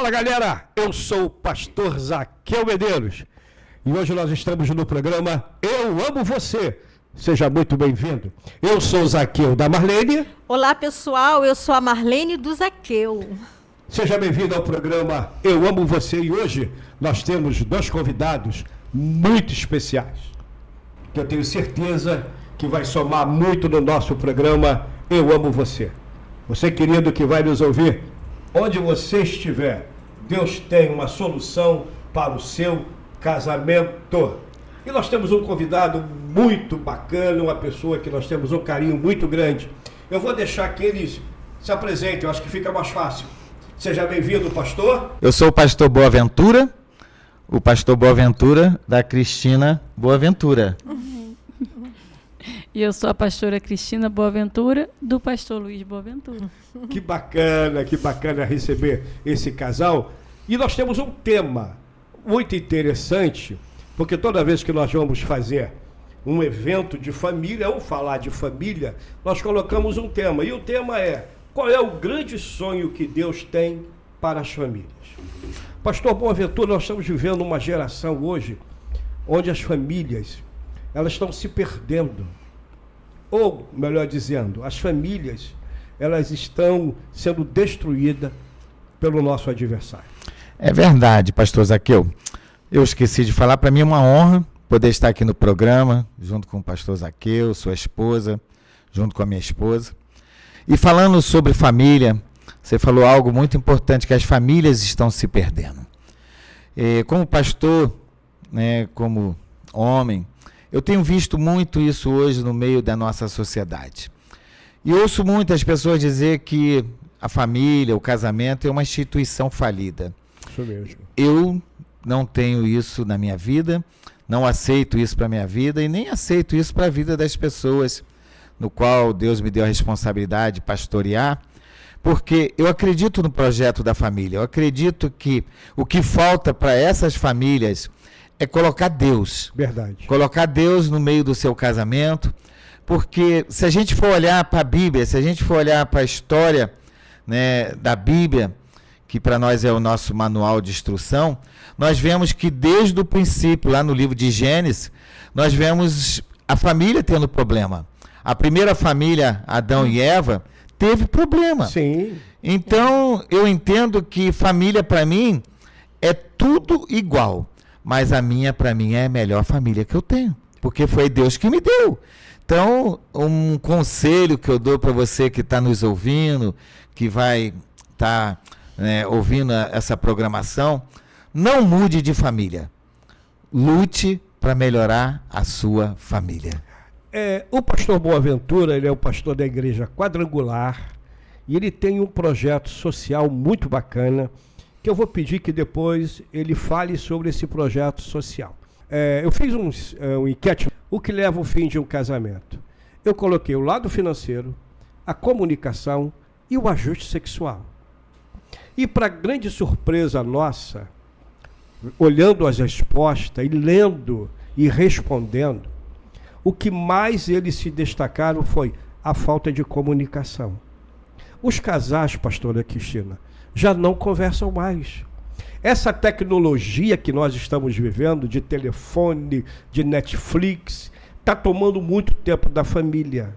Fala galera, eu sou o pastor Zaqueu Medeiros e hoje nós estamos no programa Eu Amo Você. Seja muito bem-vindo. Eu sou o Zaqueu da Marlene. Olá pessoal, eu sou a Marlene do Zaqueu. Seja bem-vindo ao programa Eu Amo Você e hoje nós temos dois convidados muito especiais que eu tenho certeza que vai somar muito no nosso programa Eu Amo Você. Você querido que vai nos ouvir, onde você estiver, Deus tem uma solução para o seu casamento. E nós temos um convidado muito bacana, uma pessoa que nós temos um carinho muito grande. Eu vou deixar que eles se apresentem, eu acho que fica mais fácil. Seja bem-vindo, pastor. Eu sou o pastor Boaventura, o pastor Boaventura da Cristina Boaventura. E eu sou a pastora Cristina Boaventura, do pastor Luiz Boaventura. Que bacana receber esse casal. E nós temos um tema muito interessante, porque toda vez que nós vamos fazer um evento de família, ou falar de família, nós colocamos um tema. E o tema é: qual é o grande sonho que Deus tem para as famílias? Pastor Boaventura, nós estamos vivendo uma geração hoje onde as famílias elas estão se perdendo. Ou, melhor dizendo, as famílias elas estão sendo destruídas pelo nosso adversário. É verdade, pastor Zaqueu. Eu esqueci de falar, para mim é uma honra poder estar aqui no programa, junto com o pastor Zaqueu, sua esposa, junto com a minha esposa. E falando sobre família, você falou algo muito importante, que as famílias estão se perdendo. Como pastor, né, como homem, eu tenho visto muito isso hoje no meio da nossa sociedade. E ouço muitas pessoas dizer que a família, o casamento é uma instituição falida. Isso mesmo. Eu não tenho isso na minha vida, não aceito isso para a minha vida e nem aceito isso para a vida das pessoas, no qual Deus me deu a responsabilidade de pastorear, porque eu acredito no projeto da família. Eu acredito que o que falta para essas famílias é colocar Deus. Verdade. Colocar Deus no meio do seu casamento, porque se a gente for olhar para a Bíblia, se a gente for olhar para a história, né, da Bíblia, que para nós é o nosso manual de instrução, nós vemos que desde o princípio, lá no livro de Gênesis, nós vemos a família tendo problema. A primeira família, Adão e Eva, teve problema. Sim. Então, eu entendo que família para mim é tudo igual. Mas a minha, para mim, é a melhor família que eu tenho, porque foi Deus que me deu. Então, um conselho que eu dou para você que está nos ouvindo, que vai estar ouvindo essa programação, não mude de família. Lute para melhorar a sua família. O pastor Boaventura, ele é o pastor da igreja Quadrangular e ele tem um projeto social muito bacana, que eu vou pedir que depois ele fale sobre esse projeto social. Eu fiz um enquete, o que leva ao fim de um casamento. Eu coloquei o lado financeiro, a comunicação e o ajuste sexual. E para grande surpresa nossa, olhando as respostas e lendo e respondendo, o que mais eles se destacaram foi a falta de comunicação. Os casais, pastora Cristina, já não conversam mais. Essa tecnologia que nós estamos vivendo, de telefone, de Netflix, está tomando muito tempo da família.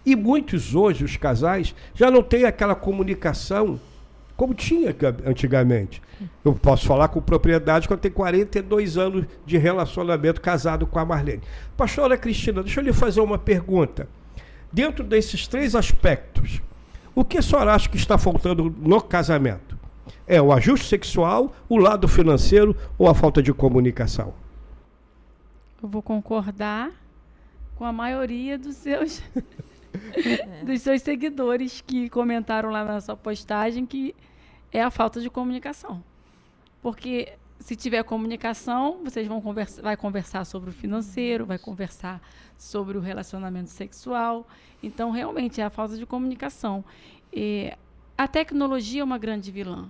E muitos hoje, os casais, já não têm aquela comunicação como tinha antigamente. Eu posso falar com propriedade que eu tenho 42 anos de relacionamento casado com a Marlene. Pastora Cristina, deixa eu lhe fazer uma pergunta. Dentro desses três aspectos, o que a senhora acha que está faltando no casamento? É o ajuste sexual, o lado financeiro ou a falta de comunicação? Eu vou concordar com a maioria dos seus seguidores que comentaram lá na sua postagem que é a falta de comunicação. Porque se tiver comunicação, vocês vai conversar sobre o financeiro, vai conversar sobre o relacionamento sexual. Então, realmente, é a falta de comunicação. A tecnologia é uma grande vilã.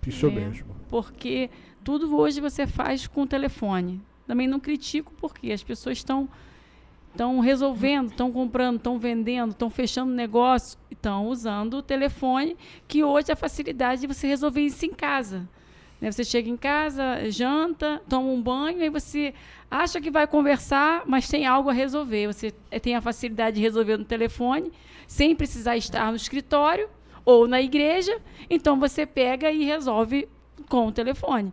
Isso mesmo. Porque tudo hoje você faz com o telefone. Também não critico, porque as pessoas estão resolvendo, estão comprando, estão vendendo, estão fechando negócio, estão usando o telefone, que hoje é a facilidade de você resolver isso em casa. Né? Você chega em casa, janta, toma um banho, aí você acha que vai conversar, mas tem algo a resolver. Você tem a facilidade de resolver no telefone, sem precisar estar no escritório ou na igreja, então você pega e resolve com o telefone.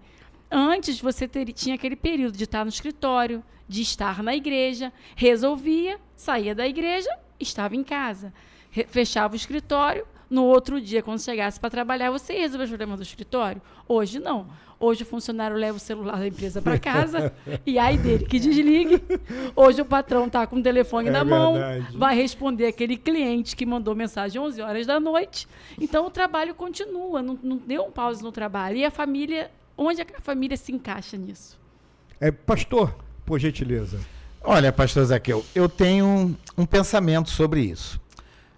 Antes, você tinha aquele período de estar no escritório, de estar na igreja, resolvia, saía da igreja, estava em casa. Fechava o escritório, no outro dia, quando chegasse para trabalhar, você ia resolver o problema do escritório? Hoje, não. Hoje, o funcionário leva o celular da empresa para casa e aí dele que desligue. Hoje, o patrão está com o telefone na mão, vai responder aquele cliente que mandou mensagem às 11 horas da noite. Então, o trabalho continua, não deu um pause no trabalho. E a família, onde a família se encaixa nisso? Pastor, por gentileza. Olha, pastor Zaqueu, eu tenho um pensamento sobre isso.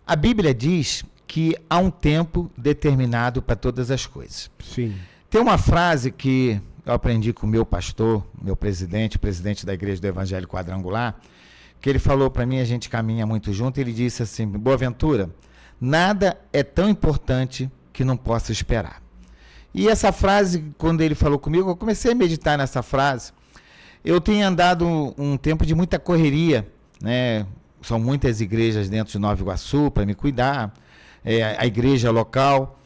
A Bíblia diz que há um tempo determinado para todas as coisas. Sim. Tem uma frase que eu aprendi com o meu pastor, meu presidente da Igreja do Evangelho Quadrangular, que ele falou para mim, a gente caminha muito junto, ele disse assim: Boaventura, nada é tão importante que não possa esperar. E essa frase, quando ele falou comigo, eu comecei a meditar nessa frase. Eu tenho andado um tempo de muita correria, né? São muitas igrejas dentro de Nova Iguaçu para me cuidar, a igreja local.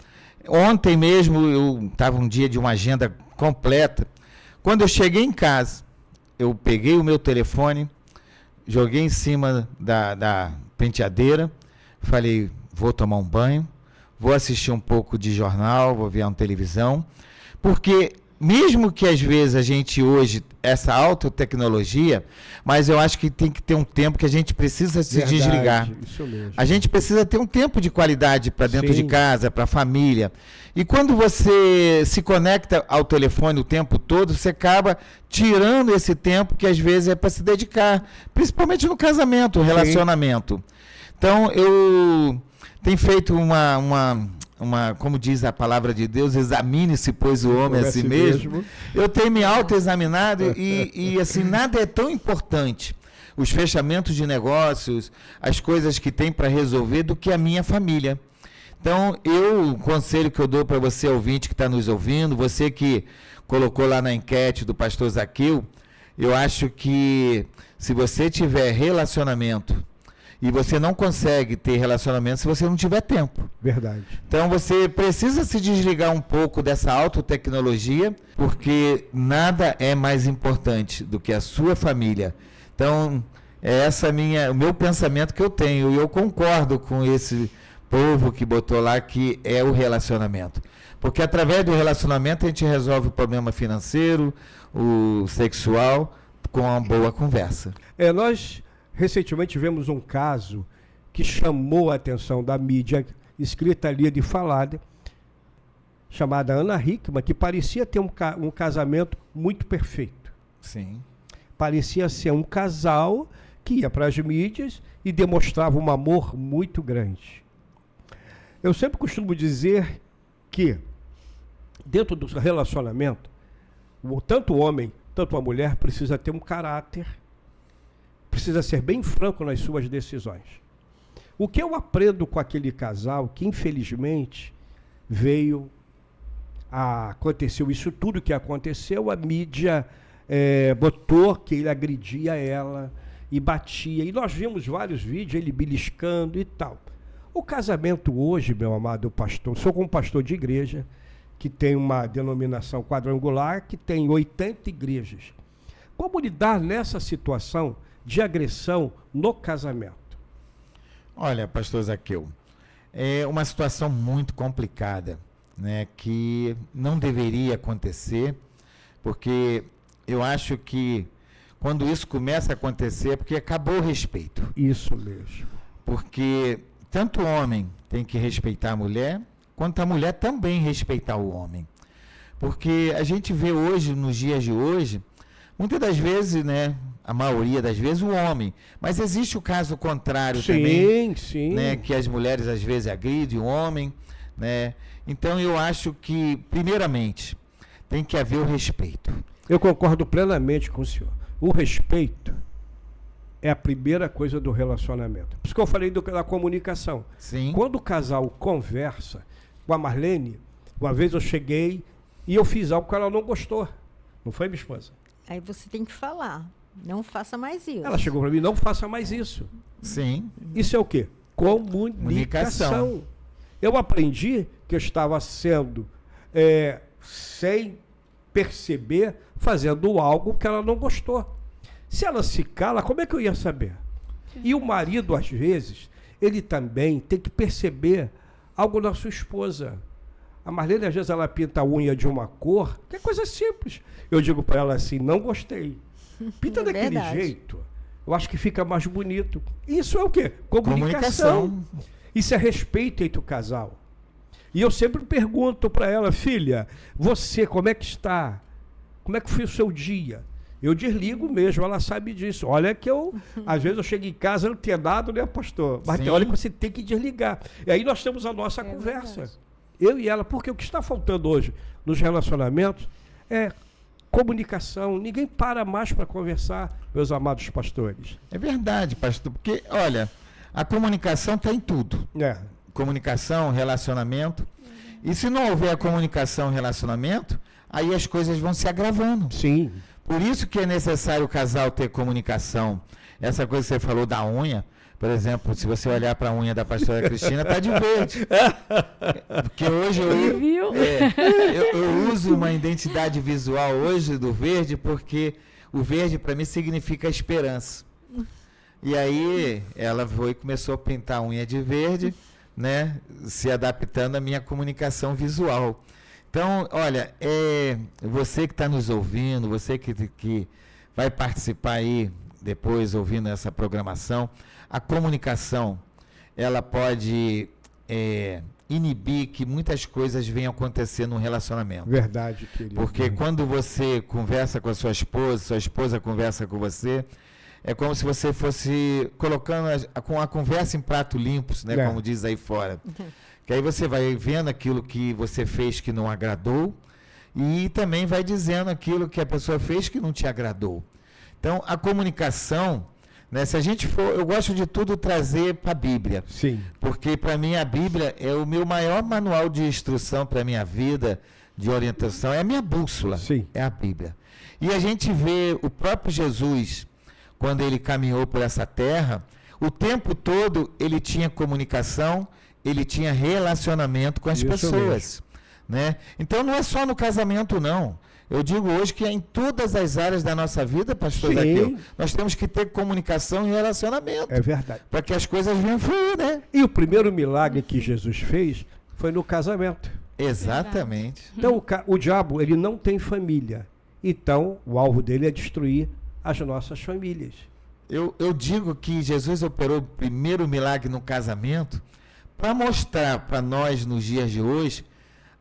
Ontem mesmo eu estava um dia de uma agenda completa. Quando eu cheguei em casa, eu peguei o meu telefone, joguei em cima da penteadeira, falei, vou tomar um banho, vou assistir um pouco de jornal, vou ver uma televisão, porque mesmo que às vezes a gente hoje, essa autotecnologia, mas eu acho que tem que ter um tempo que a gente precisa se desligar. Isso mesmo. A gente precisa ter um tempo de qualidade para dentro de casa, para a família. E quando você se conecta ao telefone o tempo todo, você acaba tirando esse tempo que às vezes é para se dedicar, principalmente no casamento, o relacionamento. Então, eu tenho feito como diz a palavra de Deus, examine-se, pois o homem a si mesmo. Eu tenho me autoexaminado e assim, nada é tão importante, os fechamentos de negócios, as coisas que tem para resolver, do que a minha família. Então, o conselho que eu dou para você, ouvinte que está nos ouvindo, você que colocou lá na enquete do pastor Zaqueu, eu acho que se você tiver relacionamento, e você não consegue ter relacionamento se você não tiver tempo. Verdade. Então você precisa se desligar um pouco dessa autotecnologia, porque nada é mais importante do que a sua família. Então, o meu pensamento que eu tenho, e eu concordo com esse povo que botou lá, que é o relacionamento. Porque através do relacionamento a gente resolve o problema financeiro, o sexual, com uma boa conversa. Nós recentemente tivemos um caso que chamou a atenção da mídia escrita ali de falada, chamada Ana Hickman, que parecia ter um casamento muito perfeito. Sim. Parecia ser um casal que ia para as mídias e demonstrava um amor muito grande. Eu sempre costumo dizer que, dentro do relacionamento, tanto o homem, tanto a mulher, precisa ter um caráter, precisa ser bem franco nas suas decisões. O que eu aprendo com aquele casal, que infelizmente aconteceu isso tudo que aconteceu, a mídia botou que ele agredia ela e batia, e nós vimos vários vídeos, ele beliscando e tal. O casamento hoje, meu amado pastor, sou um pastor de igreja, que tem uma denominação quadrangular, que tem 80 igrejas. Como lidar nessa situação de agressão no casamento? Olha, pastor Zaqueu, é uma situação muito complicada, né, que não deveria acontecer, porque eu acho que quando isso começa a acontecer é porque acabou o respeito. Isso mesmo. Porque tanto o homem tem que respeitar a mulher, quanto a mulher também respeitar o homem. Porque a gente vê hoje, nos dias de hoje, muitas das vezes, né, a maioria das vezes, o homem. Mas existe o caso contrário também. Sim. Né, que as mulheres às vezes agridem o homem. Né? Então eu acho que, primeiramente, tem que haver o respeito. Eu concordo plenamente com o senhor. O respeito é a primeira coisa do relacionamento. Por isso que eu falei da comunicação. Sim. Quando o casal conversa, com a Marlene, uma vez eu cheguei e eu fiz algo que ela não gostou. Não foi, minha esposa? Aí você tem que falar. Não faça mais isso. Ela chegou para mim, não faça mais isso. Sim. Isso é o quê? Comunicação. Eu aprendi que eu estava sendo, sem perceber, fazendo algo que ela não gostou. Se ela se cala, como é que eu ia saber? E o marido, às vezes, ele também tem que perceber algo na sua esposa. A Marlene, às vezes, ela pinta a unha de uma cor, que é coisa simples. Eu digo para ela assim, não gostei. Pinta daquele jeito. Eu acho que fica mais bonito. Isso é o quê? Comunicação. Isso é respeito entre o casal. E eu sempre pergunto para ela, filha, você, como é que está? Como é que foi o seu dia? Eu desligo mesmo, ela sabe disso. Olha que às vezes eu chego em casa antenado, né, pastor? Mas olha que você tem que desligar. E aí nós temos a nossa conversa. Verdade. Eu e ela, porque o que está faltando hoje nos relacionamentos é comunicação. Ninguém para mais para conversar, meus amados pastores. É verdade, pastor, porque, olha, a comunicação está em tudo. Comunicação, relacionamento. E se não houver a comunicação e relacionamento, aí as coisas vão se agravando. Sim. Por isso que é necessário o casal ter comunicação. Essa coisa que você falou da unha, por exemplo, se você olhar para a unha da pastora Cristina, está de verde. Porque hoje eu uso uma identidade visual hoje do verde, porque o verde para mim significa esperança. E aí ela foi e começou a pintar a unha de verde, né, se adaptando à minha comunicação visual. Então, olha, você que está nos ouvindo, você que vai participar aí depois ouvindo essa programação, a comunicação, ela pode inibir que muitas coisas venham acontecer no relacionamento. Verdade, querido. Porque quando você conversa com a sua esposa conversa com você, é como se você fosse colocando com a conversa em prato limpos, né, como diz aí fora. Que aí você vai vendo aquilo que você fez que não agradou e também vai dizendo aquilo que a pessoa fez que não te agradou. Então, a comunicação, né, se a gente for, eu gosto de tudo trazer para a Bíblia. Sim. Porque para mim a Bíblia é o meu maior manual de instrução para a minha vida, de orientação, é a minha bússola. Sim. É a Bíblia. E a gente vê o próprio Jesus, quando ele caminhou por essa terra, o tempo todo ele tinha comunicação, ele tinha relacionamento com as pessoas, né? Então não é só no casamento, não. Eu digo hoje que é em todas as áreas da nossa vida, pastor Zaqueu, nós temos que ter comunicação e relacionamento. É verdade. Para que as coisas venham fluir, né? E o primeiro milagre que Jesus fez foi no casamento. Exatamente. Então o diabo, ele não tem família. Então o alvo dele é destruir as nossas famílias. Eu digo que Jesus operou o primeiro milagre no casamento para mostrar para nós, nos dias de hoje,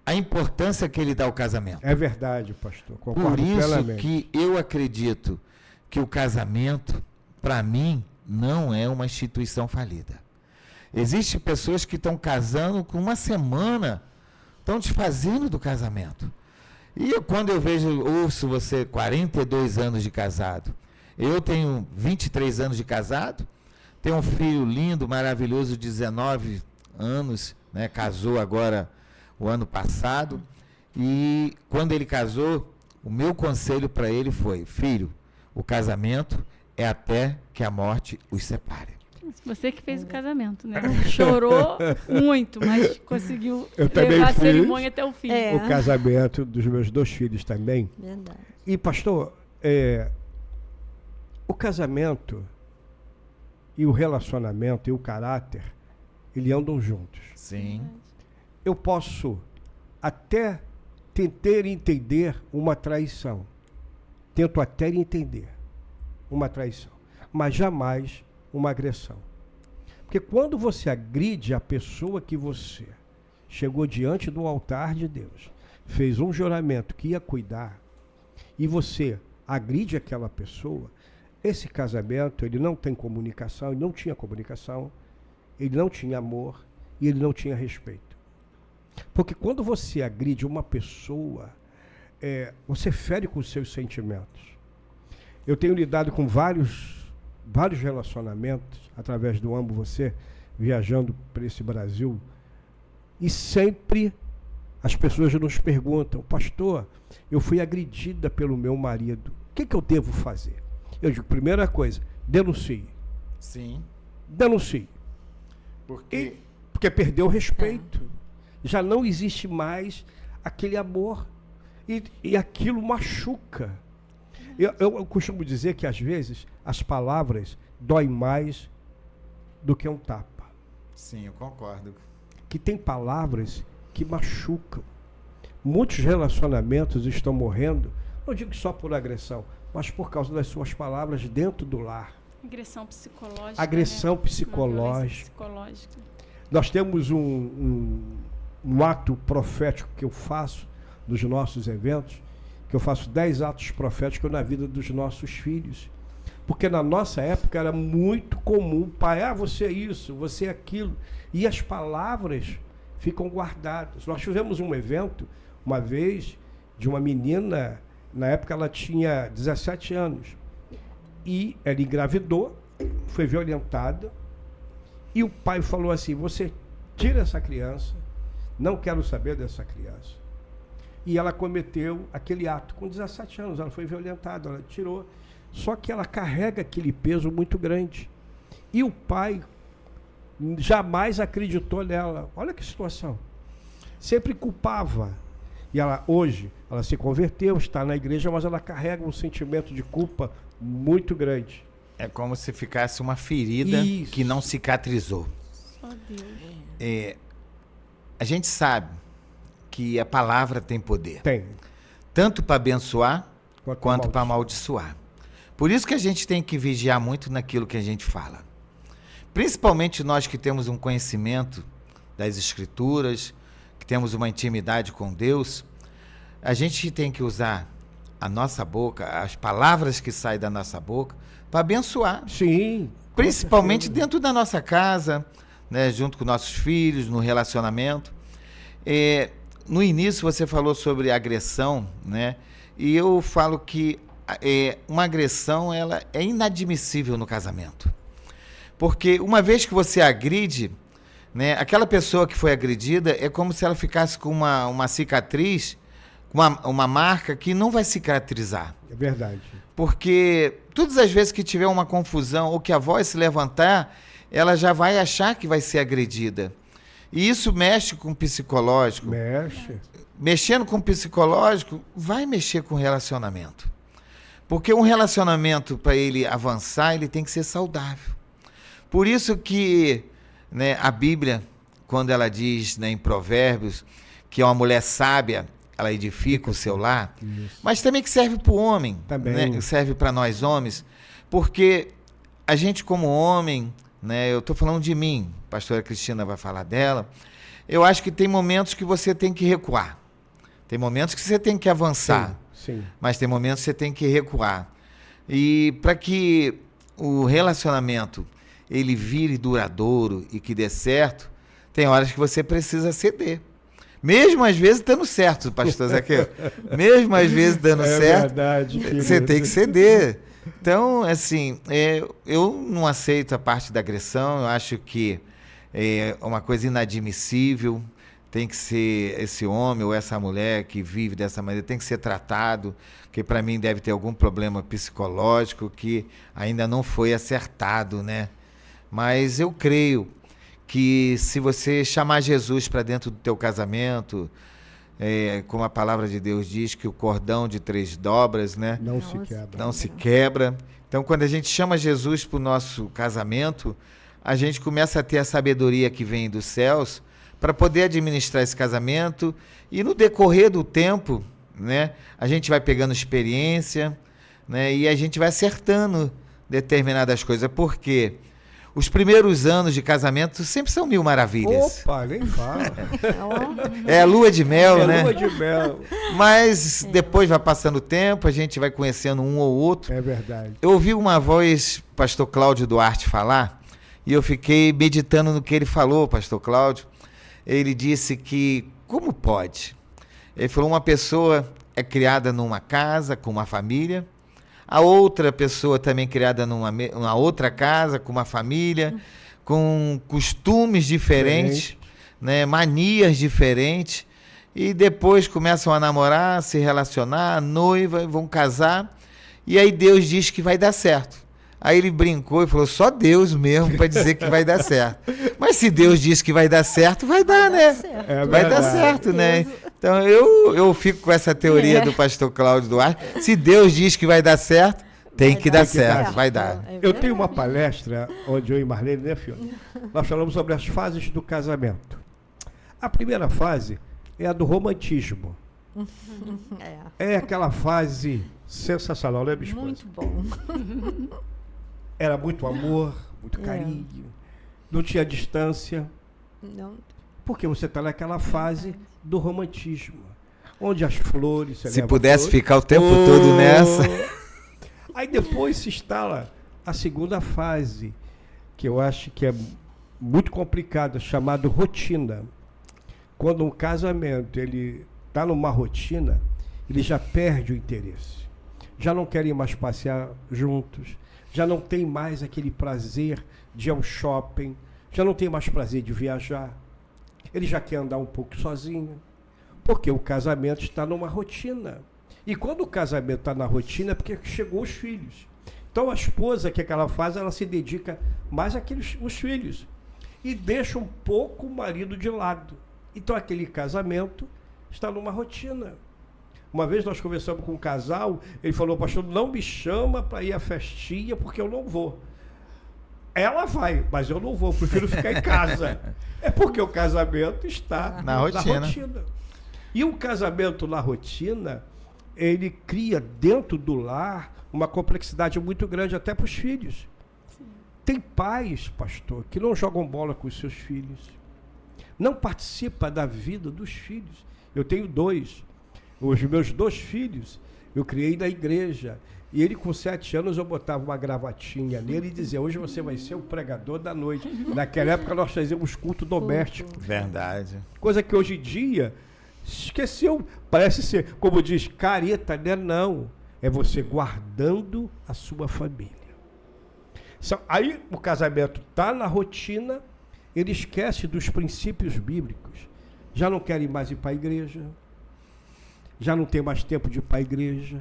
a importância que ele dá ao casamento. É verdade, pastor. Concordo Por isso plenamente. que eu acredito que o casamento, para mim, não é uma instituição falida. Existem pessoas que estão casando com uma semana, estão desfazendo do casamento. E quando eu ouço você 42 anos de casado, eu tenho 23 anos de casado, tenho um filho lindo, maravilhoso, 19 anos, né, casou agora o ano passado, e quando ele casou, o meu conselho para ele foi: filho, o casamento é até que a morte os separe. Você que fez o casamento, né? Chorou muito, mas conseguiu também levar a fiz cerimônia até o fim. O casamento dos meus 2 filhos também. Verdade. E pastor, o casamento e o relacionamento e o caráter, eles andam juntos. Sim. Eu posso até tentar entender uma traição. Tento até entender uma traição, mas jamais uma agressão. Porque quando você agride a pessoa que você chegou diante do altar de Deus, fez um juramento que ia cuidar, e você agride aquela pessoa, esse casamento, ele não tem comunicação, ele não tinha comunicação, ele não tinha amor e ele não tinha respeito. Porque quando você agride uma pessoa, você fere com os seus sentimentos. Eu tenho lidado com vários vários relacionamentos através do Amo Você, viajando por esse Brasil, e sempre as pessoas nos perguntam: pastor, eu fui agredida pelo meu marido, o que eu devo fazer? Eu digo, primeira coisa, denuncie. Sim. Denuncie. Porque Porque perdeu o respeito. Já não existe mais aquele amor. E aquilo machuca. Eu costumo dizer que, às vezes, as palavras doem mais do que um tapa. sim, eu concordo. Que tem palavras que machucam. Muitos relacionamentos estão morrendo, não digo só por agressão, mas por causa das suas palavras dentro do lar. Agressão psicológica. Agressão né? psicológica. Uma violência psicológica. Nós temos um ato profético que eu faço nos nossos eventos, que eu faço 10 atos proféticos na vida dos nossos filhos. Porque na nossa época era muito comum, pai, você é isso, você é aquilo. E as palavras ficam guardadas. Nós tivemos um evento, uma vez, de uma menina, na época ela tinha 17 anos. E ela engravidou, foi violentada, e o pai falou assim: você tira essa criança, não quero saber dessa criança. E ela cometeu aquele ato com 17 anos, ela foi violentada, ela tirou. Só que ela carrega aquele peso muito grande. E o pai jamais acreditou nela. Olha que situação. Sempre culpava. E ela, hoje, ela se converteu, está na igreja, mas ela carrega um sentimento de culpa muito grande. É como se ficasse uma ferida Isso. que não cicatrizou. Só Deus. A gente sabe que a palavra tem poder. Tem. Tanto para abençoar, quanto para amaldiçoar. amaldiçoar. Por isso que a gente tem que vigiar muito naquilo que a gente fala. Principalmente nós que temos um conhecimento das Escrituras, que temos uma intimidade com Deus, a gente tem que usar a nossa boca, as palavras que saem da nossa boca, para abençoar. Sim. Principalmente dentro da nossa casa, né, junto com nossos filhos, no relacionamento. No início você falou sobre agressão, né? E eu falo que uma agressão ela é inadmissível no casamento. Porque uma vez que você agride, né, aquela pessoa que foi agredida é como se ela ficasse com uma cicatriz, uma marca que não vai cicatrizar. É verdade. Porque todas as vezes que tiver uma confusão ou que a voz se levantar, ela já vai achar que vai ser agredida. E isso mexe com o psicológico. Mexe. Mexendo com o psicológico, vai mexer com o relacionamento. Porque um relacionamento, para ele avançar, ele tem que ser saudável. Por isso que, né, a Bíblia, quando ela diz, né, em Provérbios, que uma mulher sábia, ela edifica o seu lar, Isso. mas também que serve para o homem, Também. né, serve para nós homens, porque a gente como homem, né, eu estou falando de mim, a pastora Cristina vai falar dela, eu acho que tem momentos que você tem que recuar, tem momentos que você tem que avançar, Sim. mas tem momentos que você tem que recuar. E para que o relacionamento ele vire duradouro e que dê certo, tem horas que você precisa ceder. Mesmo às vezes dando certo, pastor Zaqueu. Mesmo às vezes dando certo, verdade, você querido. tem que ceder. Então, assim, eu não aceito a parte da agressão, eu acho que é uma coisa inadmissível. Tem que ser esse homem ou essa mulher que vive dessa maneira, tem que ser tratado, que para mim deve ter algum problema psicológico que ainda não foi acertado, né? Mas eu creio que se você chamar Jesus para dentro do teu casamento, como a palavra de Deus diz, que o cordão de 3 dobras, né? Não se quebra. Não se quebra. Então, quando a gente chama Jesus para o nosso casamento, a gente começa a ter a sabedoria que vem dos céus para poder administrar esse casamento e no decorrer do tempo, né, a gente vai pegando experiência, né, e a gente vai acertando determinadas coisas, porque os primeiros anos de casamento sempre são 1000 maravilhas. Opa, nem fala. É a lua de mel, É né? lua de mel. Mas depois vai passando o tempo, a gente vai conhecendo um ou outro. É verdade. Eu ouvi uma voz, pastor Cláudio Duarte, falar, e eu fiquei meditando no que ele falou, pastor Cláudio. Ele disse que, como pode? Ele falou, uma pessoa é criada numa casa, com uma família, a outra pessoa também criada numa outra casa, com uma família, com costumes diferentes, né, manias diferentes, e depois começam a namorar, se relacionar, noiva, vão casar, e aí Deus diz que vai dar certo. Aí ele brincou e falou, só Deus mesmo para dizer que vai dar certo. Mas se Deus diz que vai dar certo, vai dar, né? Vai dar certo, né? Então eu fico com essa teoria do pastor Cláudio Duarte. Se Deus diz que vai dar certo, tem que dar certo, vai dar. Eu tenho uma palestra onde eu e Marlene, né, Fiona? Nós falamos sobre as fases do casamento. A primeira fase é a do romantismo. É aquela fase sensacional, né, minha esposa? Muito bom. Era muito amor, muito carinho, não tinha distância. Não. Porque você está naquela fase do romantismo, onde as flores... Se pudesse ficar o tempo todo nessa... Aí depois se instala a segunda fase, que eu acho que é muito complicada, chamada rotina. Quando um casamento ele está numa rotina, ele já perde o interesse. Já não querem mais passear juntos, já não tem mais aquele prazer de ir ao shopping, já não tem mais prazer de viajar. Ele já quer andar um pouco sozinho, porque o casamento está numa rotina. E quando o casamento está na rotina, é porque chegou os filhos. Então a esposa, que ela faz, ela se dedica mais àqueles filhos e deixa um pouco o marido de lado. Então aquele casamento está numa rotina. Uma vez nós conversamos com um casal, ele falou, pastor, não me chama para ir à festinha porque eu não vou. Ela vai, mas eu não vou, prefiro ficar em casa. É porque o casamento está na rotina. E o casamento na rotina, ele cria dentro do lar uma complexidade muito grande até para os filhos. Sim. Tem pais, pastor, que não jogam bola com os seus filhos, não participa da vida dos filhos. Eu tenho 2. Os meus 2 filhos eu criei na igreja. E ele, com 7 anos, eu botava uma gravatinha nele e dizia, hoje você vai ser o pregador da noite. Naquela época nós fazíamos culto doméstico. Verdade. Coisa que hoje em dia esqueceu. Parece ser, como diz, careta, né? Não. É você guardando a sua família. Aí o casamento está na rotina, ele esquece dos princípios bíblicos. Já não querem mais ir para a igreja. Já não tem mais tempo de ir para a igreja.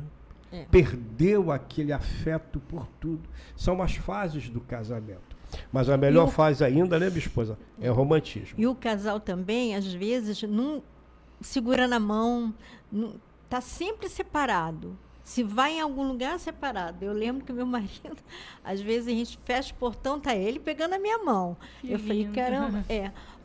Perdeu aquele afeto por tudo. São as fases do casamento. Mas a melhor fase ainda, né, minha esposa? É o romantismo. E o casal também, às vezes, não segura na mão, está sempre separado. Se vai em algum lugar, separado. Eu lembro que meu marido, às vezes a gente fecha o portão, tá ele pegando a minha mão. Que eu falei, lindo. caramba,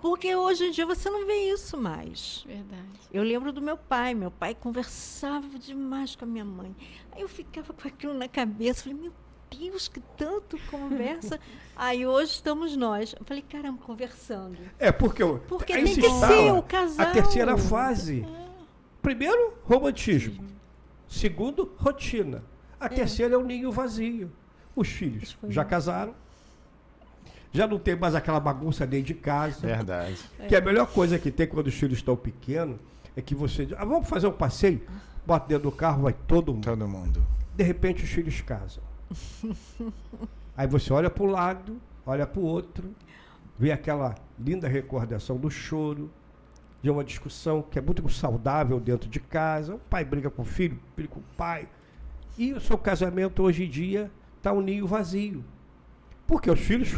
porque hoje em dia você não vê isso mais. Verdade. Eu lembro do meu pai conversava demais com a minha mãe. Aí eu ficava com aquilo na cabeça, falei, meu Deus, que tanto conversa. Aí hoje estamos nós. Eu falei, caramba, conversando. Porque tem que ser o casal. A terceira fase. Primeiro, romantismo. Segundo, rotina. A terceira é o ninho vazio. Os filhos já casaram, já não tem mais aquela bagunça dentro de casa. Verdade. Que a melhor coisa que tem quando os filhos estão pequenos é que você diz, vamos fazer um passeio? Bota dentro do carro, vai todo mundo. Todo mundo. De repente os filhos casam. Aí você olha para um lado, olha para o outro, vê aquela linda recordação do choro, de uma discussão que é muito saudável dentro de casa. O pai briga com o filho, o filho com o pai. E o seu casamento hoje em dia está um ninho vazio. Porque os filhos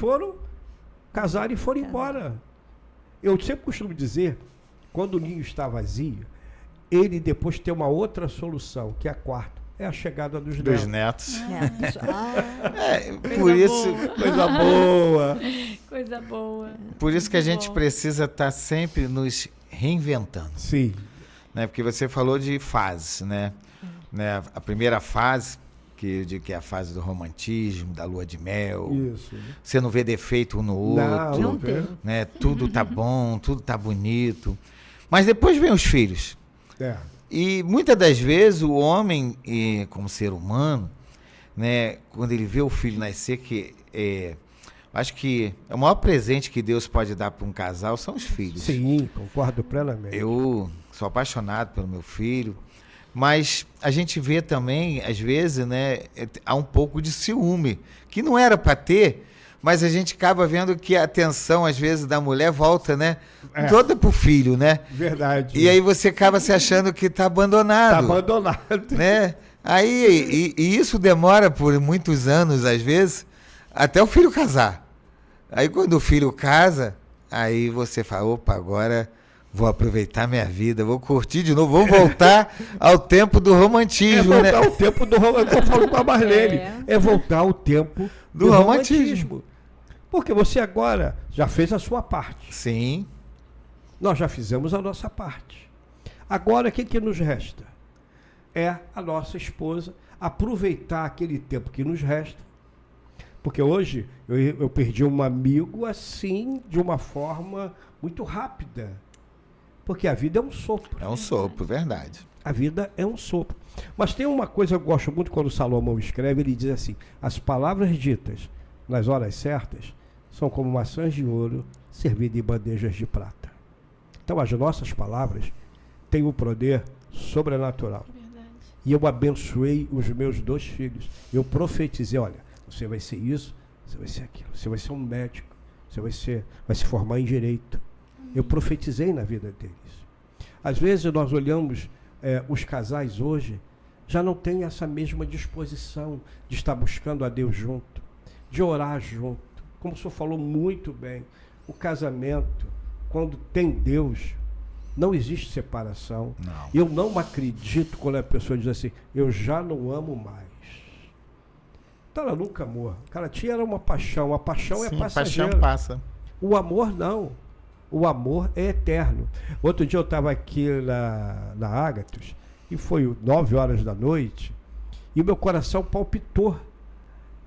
casaram e foram embora. Eu sempre costumo dizer, quando o ninho está vazio, ele depois tem uma outra solução, que é a quarta. É a chegada dos netos. Por isso, coisa boa. Coisa boa. Por isso que a gente precisa estar sempre nos reinventando. Sim. Né? Porque você falou de fases, né? A primeira fase, que eu digo que é a fase do romantismo, da lua de mel. Isso. Você não vê defeito um no outro. Não tem. Né? Tudo tá bom, tudo tá bonito. Mas depois vem os filhos. E muitas das vezes o homem, como ser humano, né, quando ele vê o filho nascer, acho que o maior presente que Deus pode dar para um casal são os filhos. Sim, concordo plenamente. Eu sou apaixonado pelo meu filho, Mas a gente vê também, às vezes, né, há um pouco de ciúme, que não era para ter, mas a gente acaba vendo que a atenção, às vezes, da mulher volta, né, toda pro filho, né? Verdade. E aí você acaba se achando que está abandonado. Está abandonado. Né? Aí, e isso demora por muitos anos, às vezes, até o filho casar. Aí quando o filho casa, aí você fala, opa, agora vou aproveitar minha vida, vou curtir de novo, vou voltar ao tempo do romantismo. É voltar né? ao tempo do romantismo. Eu falo com a Marlene. É voltar ao tempo do romantismo. Porque você agora já fez a sua parte. Sim. Nós já fizemos a nossa parte. Agora, o que nos resta? É a nossa esposa aproveitar aquele tempo que nos resta. Porque hoje eu perdi um amigo assim, de uma forma muito rápida. Porque a vida é um sopro. É um sopro, verdade. A vida é um sopro. Mas tem uma coisa que eu gosto muito quando Salomão escreve, ele diz assim, as palavras ditas nas horas certas são como maçãs de ouro servidas em bandejas de prata. Então as nossas palavras têm um poder sobrenatural. Verdade. E eu abençoei os meus 2 filhos. Eu profetizei, olha, você vai ser isso, você vai ser aquilo, você vai ser um médico, você vai se formar em direito. Eu profetizei na vida deles. Às vezes nós olhamos os casais hoje, já não têm essa mesma disposição de estar buscando a Deus junto, de orar junto. Como o senhor falou muito bem, o casamento, quando tem Deus, não existe separação. Não. Eu não acredito quando a pessoa diz assim, eu já não amo mais. Então ela nunca amou. Cara, tinha era uma paixão. A paixão é passageira. Paixão passa. O amor não. O amor é eterno. Outro dia eu estava aqui na Ágatos, e foi 9 horas da noite, e o meu coração palpitou.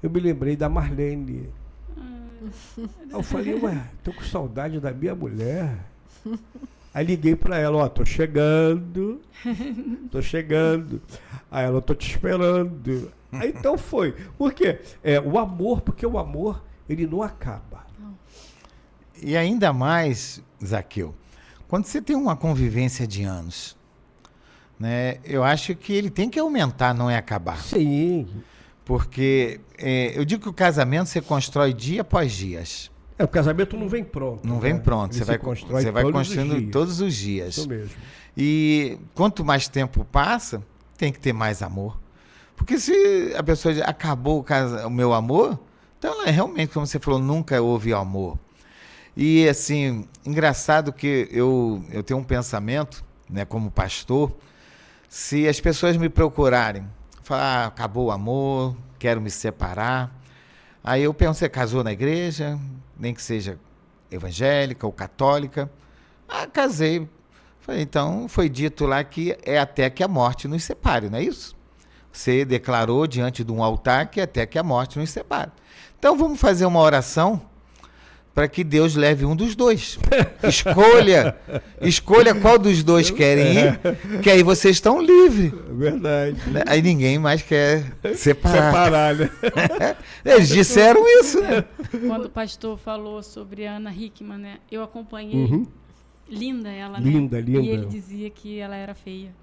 Eu me lembrei da Marlene. Eu falei, ué, tô com saudade da minha mulher. Aí liguei para ela, tô chegando. Aí ela, tô te esperando. Aí então foi. Por quê? O amor, porque o amor, ele não acaba. E ainda mais, Zaqueu, quando você tem uma convivência de anos, né, eu acho que ele tem que aumentar, não é acabar. Sim. Porque eu digo que o casamento você constrói dia após dias. O casamento não vem pronto. Não vem pronto, Ele você vai construindo todos os dias. Isso mesmo. E quanto mais tempo passa, tem que ter mais amor. Porque se a pessoa diz, acabou o meu amor, então ela realmente, como você falou, nunca houve amor. E assim, engraçado que eu tenho um pensamento, né, como pastor, se as pessoas me procurarem, falar, acabou o amor, quero me separar, aí eu penso, você casou na igreja, nem que seja evangélica ou católica, casei. Falei, então foi dito lá que é até que a morte nos separe, não é isso? Você declarou diante de um altar que é até que a morte nos separe. Então vamos fazer uma oração para que Deus leve um dos dois. Escolha qual dos dois querem ir, que aí vocês estão livres. Verdade. Aí ninguém mais quer separar. Né? Eles disseram isso, né? Quando o pastor falou sobre a Ana Hickman, né? Eu acompanhei. Linda ela, né? Linda. E ele dizia que ela era feia.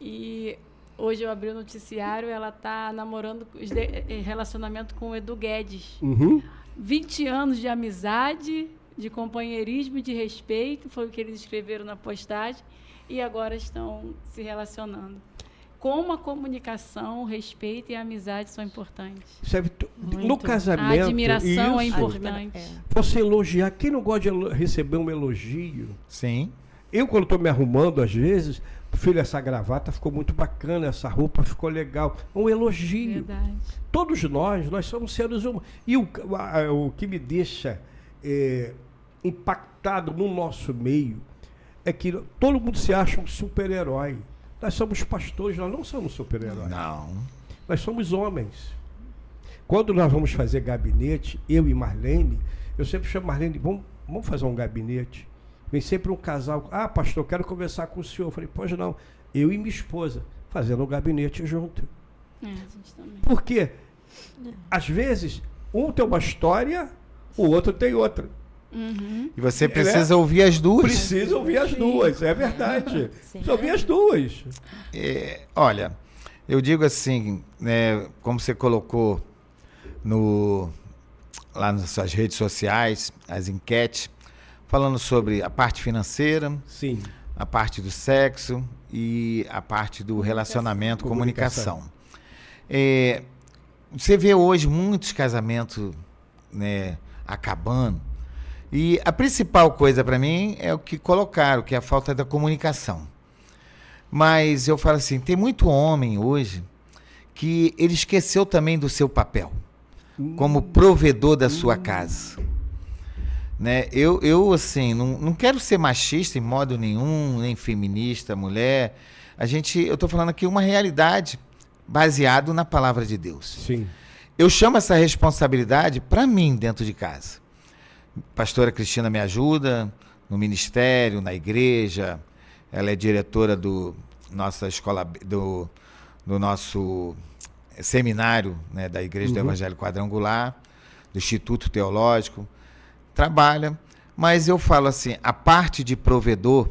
E hoje eu abri o noticiário, ela está namorando, relacionamento com o Edu Guedes. 20 anos de amizade, de companheirismo e de respeito, foi o que eles escreveram na postagem, e agora estão se relacionando. Como a comunicação, o respeito e a amizade são importantes. No casamento... A admiração é importante. Você elogiar, quem não gosta de receber um elogio? Sim. Eu, quando estou me arrumando, às vezes, filho, essa gravata ficou muito bacana, essa roupa ficou legal. Um elogio. Verdade. Todos nós somos seres humanos. E o que me deixa impactado no nosso meio é que todo mundo se acha um super-herói. Nós somos pastores, nós não somos super-heróis. Não. Nós somos homens. Quando nós vamos fazer gabinete, eu e Marlene, eu sempre chamo Marlene, vamos fazer um gabinete. Vem sempre um casal, pastor, quero conversar com o senhor. Eu falei, pois não, eu e minha esposa, fazendo um gabinete junto. A gente também. Por quê? Às vezes, um tem uma história, o outro tem outra. E você precisa ouvir as duas. Precisa ouvir as duas, é verdade. Precisa ouvir as duas. Olha, eu digo assim, né, como você colocou lá nas suas redes sociais, as enquetes, falando sobre a parte financeira, Sim. a parte do sexo e a parte do relacionamento, comunicação. Você vê hoje muitos casamentos, né, acabando, e a principal coisa para mim é o que colocaram, que é a falta da comunicação. Mas eu falo assim, tem muito homem hoje que ele esqueceu também do seu papel como provedor da sua casa. Né? Eu assim, não quero ser machista em modo nenhum, nem feminista, mulher. Eu estou falando aqui uma realidade baseado na palavra de Deus. Sim. Eu chamo essa responsabilidade para mim dentro de casa. Pastora Cristina me ajuda no ministério, na igreja. Ela é diretora do nossa escola, do nosso seminário, né, da Igreja do Evangelho Quadrangular, do Instituto Teológico. Trabalha, mas eu falo assim, a parte de provedor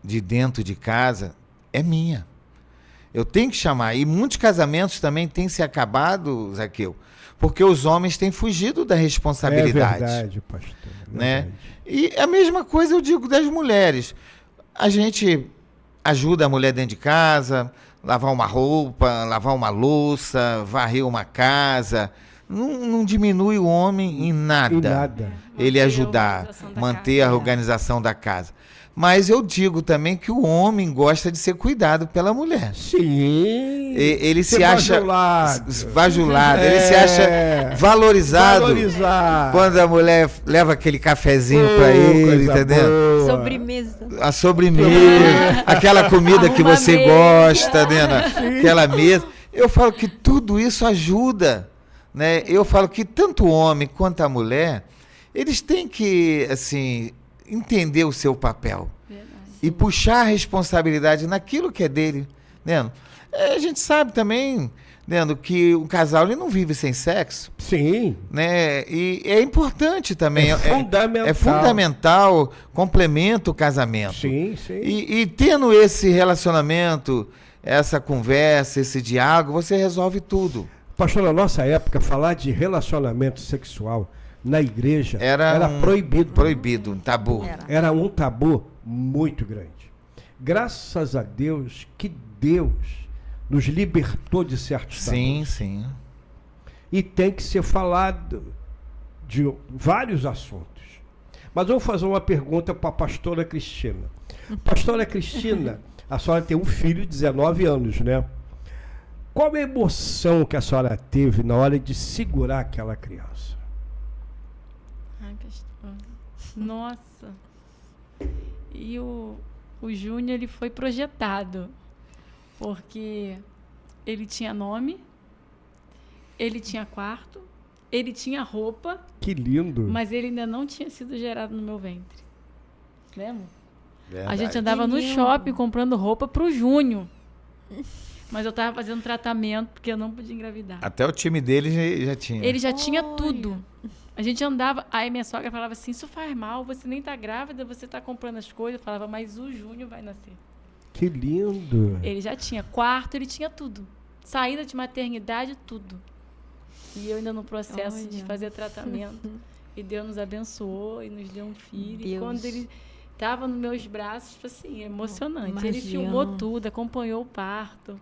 de dentro de casa é minha. Eu tenho que chamar. E muitos casamentos também têm se acabado, Zaqueu, porque os homens têm fugido da responsabilidade. É verdade, pastor. É né? verdade. E a mesma coisa eu digo das mulheres. A gente ajuda a mulher dentro de casa, lavar uma roupa, lavar uma louça, varrer uma casa. Não diminui o homem em nada. Em nada. Ele ajudar, manter a organização da casa. Mas eu digo também que o homem gosta de ser cuidado pela mulher. Sim. Ele se acha bajulado, É. ele se acha valorizado quando a mulher leva aquele cafezinho para ele, entendeu? Boa. Sobremesa. A sobremesa, aquela comida que você gosta, né? Aquela mesa. Eu falo que tudo isso ajuda, né? Eu falo que tanto o homem quanto a mulher, eles têm que, assim, entender o seu papel. Verdade. E puxar a responsabilidade naquilo que é dele. Né? A gente sabe também, né, que o casal ele não vive sem sexo. Sim. Né? E é importante também. Fundamental. É fundamental, complementa o casamento. Sim, sim. E tendo esse relacionamento, essa conversa, esse diálogo, você resolve tudo. Pastor, na nossa época, falar de relacionamento sexual na igreja Era proibido. Proibido, um tabu. Era um tabu muito grande. Graças a Deus que Deus nos libertou de certos Sim, tabus. sim. E tem que ser falado de vários assuntos. Mas eu vou fazer uma pergunta para a pastora Cristina. Pastora Cristina, a senhora tem um filho de 19 anos, né? Qual a emoção que a senhora teve na hora de segurar aquela criança? Ai, pastor. Nossa. E o Júnior, ele foi projetado, porque ele tinha nome, ele tinha quarto, ele tinha roupa, Que lindo. mas ele ainda não tinha sido gerado no meu ventre. Lembra? A Verdade. gente andava no shopping comprando roupa pro Júnior. Mas eu tava fazendo tratamento porque eu não podia engravidar. Até o time dele já tinha. Ele já tinha tudo. A gente andava, aí minha sogra falava assim, isso faz mal, você nem tá grávida, você tá comprando as coisas. Eu falava, mas o Júnior vai nascer. Que lindo. Ele já tinha quarto, ele tinha tudo. Saída de maternidade, tudo. E eu ainda no processo de fazer tratamento. E Deus nos abençoou e nos deu um filho. E quando ele estava nos meus braços, tipo assim, emocionante. Imagino. Ele filmou tudo, acompanhou o parto.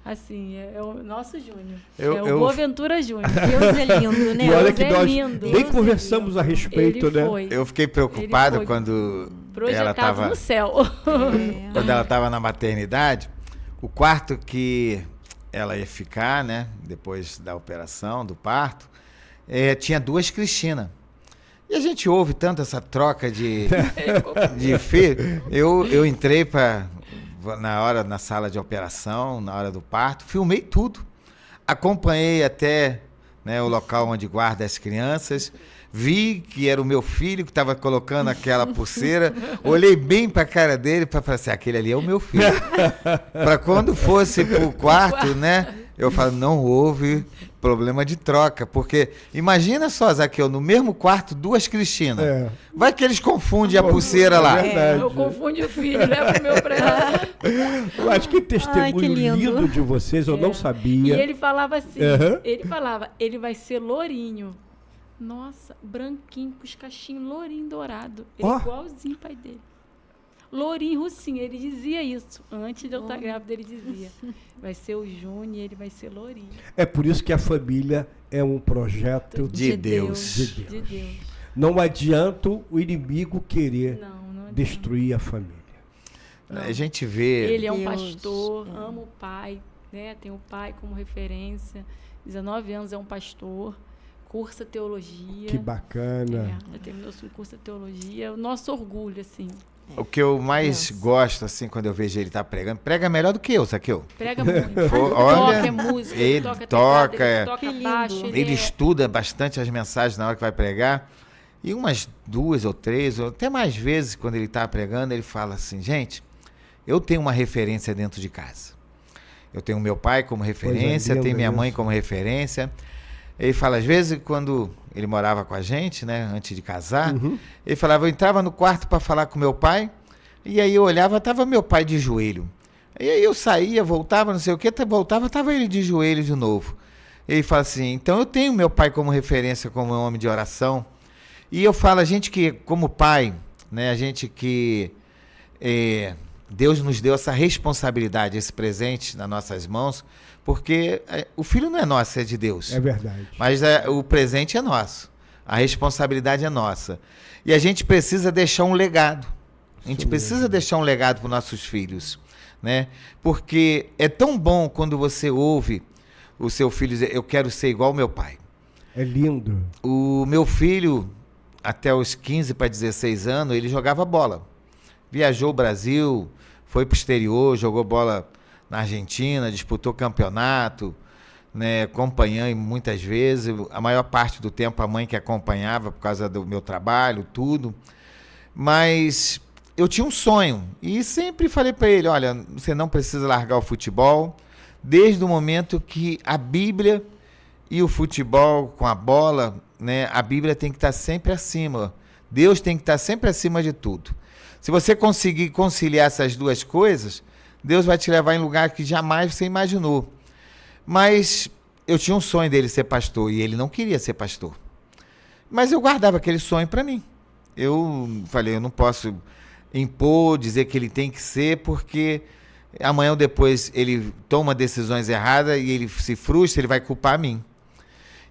Assim, é o nosso Júnior. Eu- Boaventura Júnior. Deus é lindo, né? E olha Deus que é nós lindo. nem Deus é conversamos a respeito, Ele né? foi Eu fiquei preocupado Ele foi quando ela projetado estava no céu. quando ela estava na maternidade. O quarto que ela ia ficar, né, depois da operação, do parto, tinha 2 Cristina. E a gente ouve tanto essa troca de filho. Eu entrei na sala de operação, na hora do parto, filmei tudo. Acompanhei até, né, o local onde guarda as crianças. Vi que era o meu filho que estava colocando aquela pulseira. Olhei bem para a cara dele para falar assim, aquele ali é o meu filho. Para quando fosse para o quarto, né, Eu falo, não houve problema de troca, porque imagina só, Zaqueu, no mesmo quarto, 2 Cristinas. Vai que eles confundem a pulseira lá. Eu confundi o filho, né, pro meu pré. Eu acho que testemunho Ai, que lindo. lindo de vocês, eu não E sabia. ele falava assim, ele vai ser lourinho. Nossa, branquinho, com os cachinhos, lourinho dourado. Ele é igualzinho o pai dele. Lourinho, russinho, ele dizia isso. Antes de eu estar grávida, ele dizia. Vai ser o Júnior e ele vai ser lourinho. É por isso que a família é um projeto De Deus. de Deus. De Deus. Não adianta o inimigo querer Não adianta. destruir a família. A gente vê... Ele é um Deus. pastor, ama o pai, né? Tem o pai como referência. 19 anos é um pastor, cursa teologia. Que bacana. Já terminou o curso de teologia. É o nosso orgulho, assim. O que eu mais gosto, assim, quando eu vejo ele pregando, prega melhor do que eu, Zaqueu. Prega muito. Olha, Toca, é música, ele toca toca, teclado, ele toca Que lindo. baixo. Ele estuda bastante as mensagens na hora que vai pregar. E umas 2 ou 3, ou até mais vezes, quando ele está pregando, ele fala assim, gente, eu tenho uma referência dentro de casa. Eu tenho meu pai como referência, linda tenho minha mãe isso. como referência. Ele fala, às vezes, quando ele morava com a gente, né, antes de casar, ele falava, eu entrava no quarto para falar com meu pai, e aí eu olhava, estava meu pai de joelho. E aí eu saía, voltava, não sei o que, voltava, estava ele de joelho de novo. Ele fala assim, então eu tenho meu pai como referência, como homem de oração. E eu falo, a gente que, como pai, né, a gente que Deus nos deu essa responsabilidade, esse presente nas nossas mãos, porque o filho não é nosso, é de Deus. É verdade. Mas o presente é nosso. A responsabilidade é nossa. E a gente precisa deixar um legado. A gente precisa deixar um legado para os nossos filhos, né? Porque é tão bom quando você ouve o seu filho dizer, eu quero ser igual ao meu pai. É lindo. O meu filho, até os 15 para 16 anos, ele jogava bola. Viajou o Brasil, foi para o exterior, jogou bola na Argentina, disputou campeonato, né, acompanhei muitas vezes. A maior parte do tempo a mãe que acompanhava por causa do meu trabalho, tudo. Mas eu tinha um sonho e sempre falei para ele, olha, você não precisa largar o futebol, desde o momento que a Bíblia e o futebol com a bola, né, a Bíblia tem que estar sempre acima. Deus tem que estar sempre acima de tudo. Se você conseguir conciliar essas duas coisas, Deus vai te levar em lugar que jamais você imaginou. Mas eu tinha um sonho dele ser pastor e ele não queria ser pastor. Mas eu guardava aquele sonho para mim. Eu falei, eu não posso impor, dizer que ele tem que ser, porque amanhã ou depois ele toma decisões erradas e ele se frustra, ele vai culpar a mim.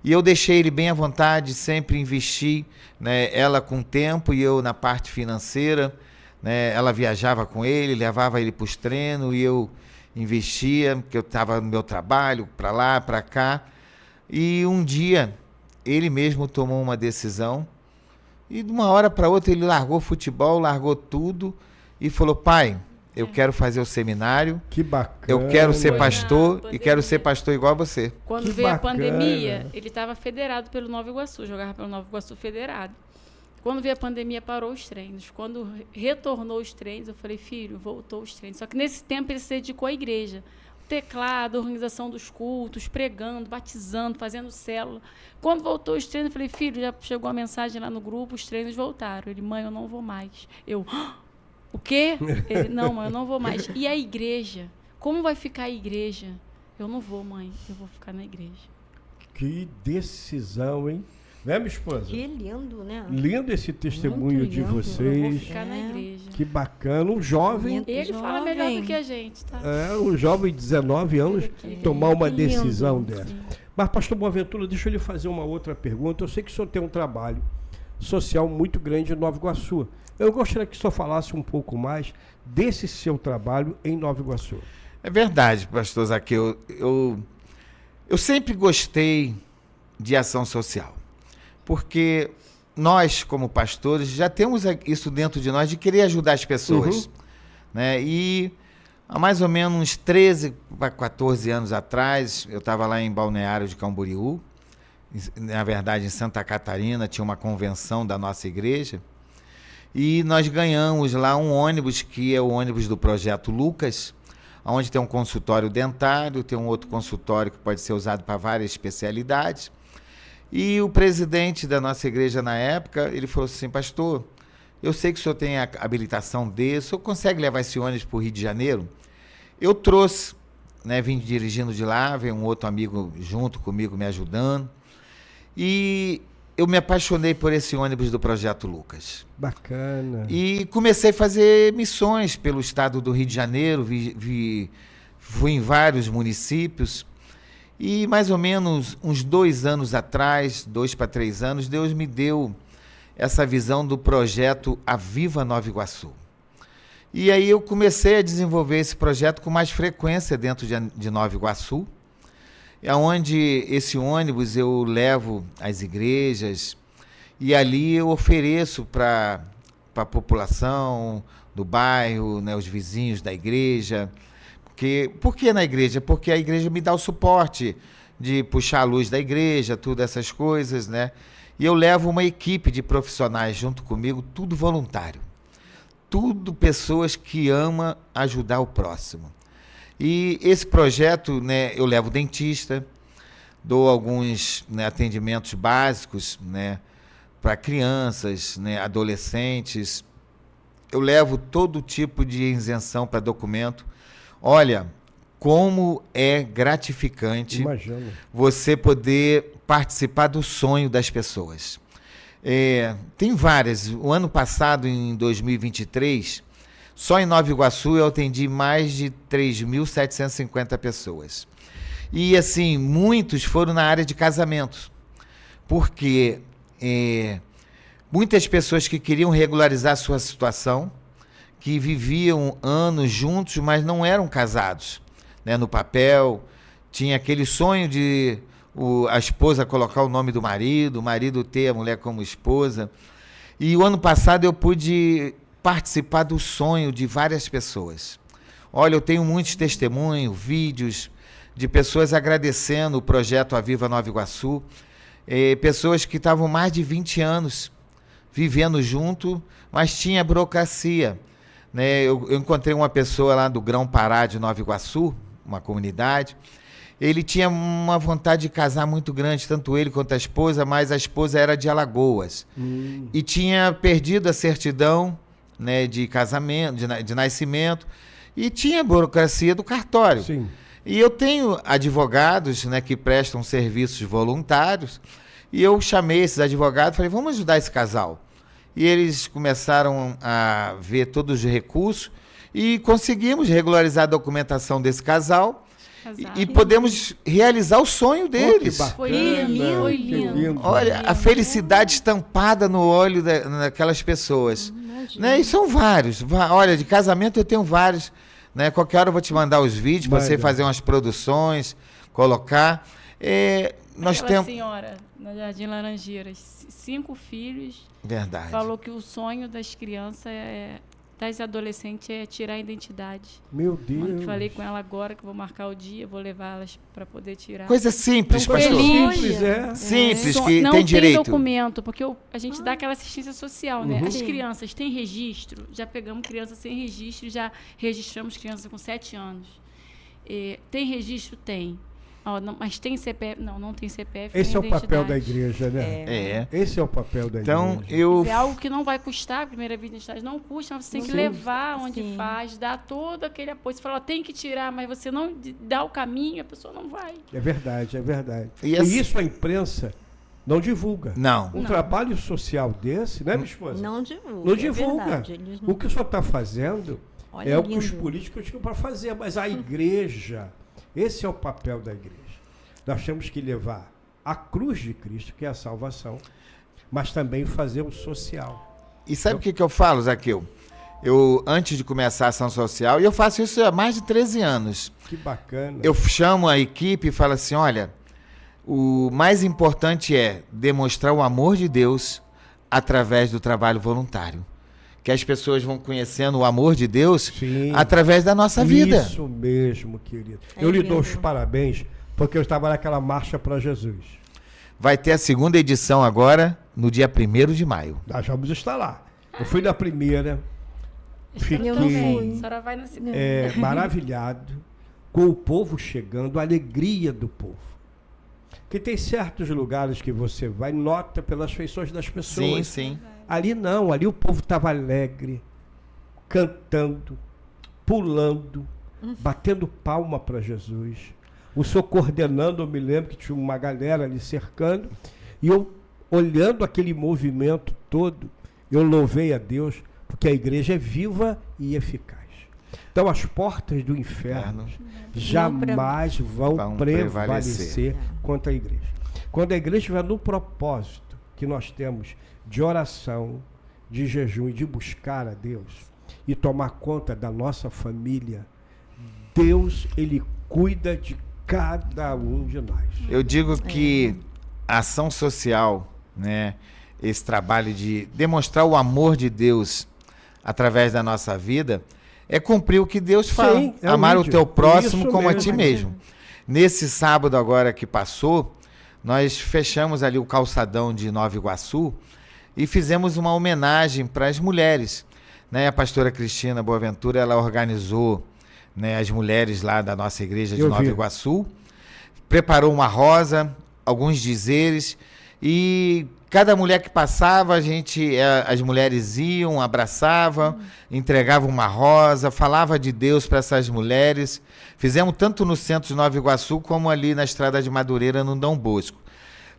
E eu deixei ele bem à vontade, sempre investi, né, ela com tempo e eu na parte financeira, né, ela viajava com ele, levava ele para os treinos e eu investia, porque eu estava no meu trabalho, para lá, para cá. E um dia, ele mesmo tomou uma decisão e de uma hora para outra ele largou o futebol, largou tudo e falou, pai, eu quero fazer o seminário, Que bacana. eu quero ser Foi pastor na e quero pandemia. ser pastor igual a você. Quando Que veio bacana. a pandemia, ele estava federado pelo Nova Iguaçu, jogava pelo Nova Iguaçu federado. Quando veio a pandemia, parou os treinos. Quando retornou os treinos, eu falei, filho, voltou os treinos. Só que nesse tempo ele se dedicou à igreja. O teclado, a organização dos cultos, pregando, batizando, fazendo célula. Quando voltou os treinos, eu falei, filho, já chegou a mensagem lá no grupo, os treinos voltaram. Ele, mãe, eu não vou mais. Eu, o quê? Ele, não, mãe, eu não vou mais. E a igreja? Como vai ficar a igreja? Eu não vou, mãe, eu vou ficar na igreja. Que decisão, hein? Né, minha esposa? Que lindo, né? Lindo esse testemunho Muito de lindo. Eu vou vocês. ficar na igreja. Que bacana. Um jovem, Muito Ele fala melhor jovem. do que a gente, tá? um jovem de 19 anos, tomar uma Que lindo. decisão dessa. Sim. Mas, pastor Boaventura, deixa eu lhe fazer uma outra pergunta. Eu sei que o senhor tem um trabalho social muito grande em Nova Iguaçu. Eu gostaria que o senhor falasse um pouco mais desse seu trabalho em Nova Iguaçu. É verdade, pastor Zaqueu. Eu sempre gostei de ação social, porque nós, como pastores, já temos isso dentro de nós de querer ajudar as pessoas. Né? E há mais ou menos uns 13 para 14 anos atrás, eu estava lá em Balneário de Camboriú, na verdade em Santa Catarina, tinha uma convenção da nossa igreja, e nós ganhamos lá um ônibus, que é o ônibus do Projeto Lucas, onde tem um consultório dentário, tem um outro consultório que pode ser usado para várias especialidades. E o presidente da nossa igreja na época, ele falou assim: pastor, eu sei que o senhor tem a habilitação desse, o senhor consegue levar esse ônibus para o Rio de Janeiro? Eu trouxe, né, vim dirigindo de lá, veio um outro amigo junto comigo me ajudando, e eu me apaixonei por esse ônibus do Projeto Lucas. Bacana. E comecei a fazer missões pelo estado do Rio de Janeiro, fui em vários municípios, e mais ou menos uns 2 anos atrás, 2 para 3 anos, Deus me deu essa visão do projeto Aviva Nova Iguaçu. E aí eu comecei a desenvolver esse projeto com mais frequência dentro de Nova Iguaçu, onde esse ônibus eu levo às igrejas e ali eu ofereço para a população do bairro, né, os vizinhos da igreja. Por que na igreja? Porque a igreja me dá o suporte de puxar a luz da igreja, tudo essas coisas, né? E eu levo uma equipe de profissionais junto comigo, tudo voluntário. Tudo pessoas que amam ajudar o próximo. E esse projeto, né, eu levo dentista, dou alguns, né, atendimentos básicos, né, para crianças, né, adolescentes. Eu levo todo tipo de isenção para documento. Olha, como é gratificante Imagino. você poder participar do sonho das pessoas. Tem várias. O ano passado, em 2023, só em Nova Iguaçu eu atendi mais de 3.750 pessoas. E, assim, muitos foram na área de casamento, porque muitas pessoas que queriam regularizar a sua situação, que viviam anos juntos, mas não eram casados, né, no papel, tinha aquele sonho de a esposa colocar o nome do marido, o marido ter a mulher como esposa. E o ano passado eu pude participar do sonho de várias pessoas. Olha, eu tenho muitos testemunhos, vídeos de pessoas agradecendo o projeto Aviva Nova Iguaçu, pessoas que estavam mais de 20 anos vivendo junto, mas tinha burocracia. Né? Eu encontrei uma pessoa lá do Grão-Pará de Nova Iguaçu, uma comunidade. Ele tinha uma vontade de casar muito grande, tanto ele quanto a esposa, mas a esposa era de Alagoas. E tinha perdido a certidão, né, de casamento, de nascimento, e tinha a burocracia do cartório. Sim. E eu tenho advogados, né, que prestam serviços voluntários, e eu chamei esses advogados e falei: vamos ajudar esse casal. E eles começaram a ver todos os recursos e conseguimos regularizar a documentação desse casal e podemos realizar o sonho deles. Foi lindo, foi Que lindo. Olha, a felicidade estampada no olho daquelas pessoas. Né? E são vários. Olha, de casamento eu tenho vários. Né? Qualquer hora eu vou te mandar os vídeos para você fazer umas produções, colocar. Nós Aquela temos... senhora no Jardim Laranjeiras, 5 filhos, Verdade. falou que o sonho das crianças, das adolescentes, é tirar a identidade. Meu Deus. Falei com ela agora que vou marcar o dia, vou levar elas para poder tirar. Coisa simples, Então, pastor. feliz. Simples, é. Simples, que não tem tem direito. documento, porque a gente dá aquela assistência social, né? As Sim. crianças têm registro, já pegamos crianças sem registro, já registramos crianças com 7 anos. Tem registro? Tem. Mas tem CPF? Não tem CPF. Esse é nem o papel da identidade. igreja, né? Esse é o papel da Então, igreja. É algo que não vai custar, a primeira vida de identidade não custa, mas você tem que Sim. levar onde Sim. faz, dar todo aquele apoio. Você fala, tem que tirar, mas você não dá o caminho, a pessoa não vai. É verdade, é verdade. E E assim- isso a imprensa não divulga. Não. Um trabalho social desse, né, minha esposa? Não divulga. Não é divulga. verdade, eles não- O que o senhor está fazendo Olha, é o que os lindo. políticos tinham para fazer, mas a igreja, esse é o papel da igreja. Nós temos que levar a cruz de Cristo, que é a salvação, mas também fazer o social. E sabe o que eu falo, Zaqueu? Eu, antes de começar a ação social, e eu faço isso há mais de 13 anos, Que bacana. eu chamo a equipe e falo assim: olha, o mais importante é demonstrar o amor de Deus através do trabalho voluntário. Que as pessoas vão conhecendo o amor de Deus Sim. através da nossa vida. Isso mesmo, querido. É Eu lhe lindo. dou os parabéns, porque eu estava naquela marcha para Jesus. Vai ter a segunda edição agora, no dia 1º de maio. Nós vamos estar lá. Eu fui na primeira, fiquei Eu não fui. A senhora vai na segunda. maravilhado com o povo chegando, a alegria do povo. Que tem certos lugares que você vai, nota pelas feições das Sim, pessoas. sim. Ali não, ali o povo estava alegre, cantando, pulando, batendo palma para Jesus. O senhor coordenando, eu me lembro que tinha uma galera ali cercando, e eu, olhando aquele movimento todo, eu louvei a Deus, porque a igreja é viva e eficaz. Então as portas do inferno jamais vão prevalecer contra a igreja. Quando a igreja estiver no propósito que nós temos de oração, de jejum e de buscar a Deus e tomar conta da nossa família, Deus, Ele cuida de cada um de nós. Eu digo que a ação social, né, esse trabalho de demonstrar o amor de Deus através da nossa vida, é cumprir o que Deus fala. Sim, amar o teu próximo isso como a mesmo. ti mesmo. Nesse sábado agora que passou, nós fechamos ali o calçadão de Nova Iguaçu e fizemos uma homenagem para as mulheres. Né? A pastora Cristina Boaventura, ela organizou, né, as mulheres lá da nossa igreja de Nova Iguaçu, preparou uma rosa, alguns dizeres, e cada mulher que passava, as mulheres iam, abraçavam, entregavam uma rosa, falava de Deus para essas mulheres. Fizemos tanto no centro de Nova Iguaçu, como ali na Estrada de Madureira, no Dom Bosco.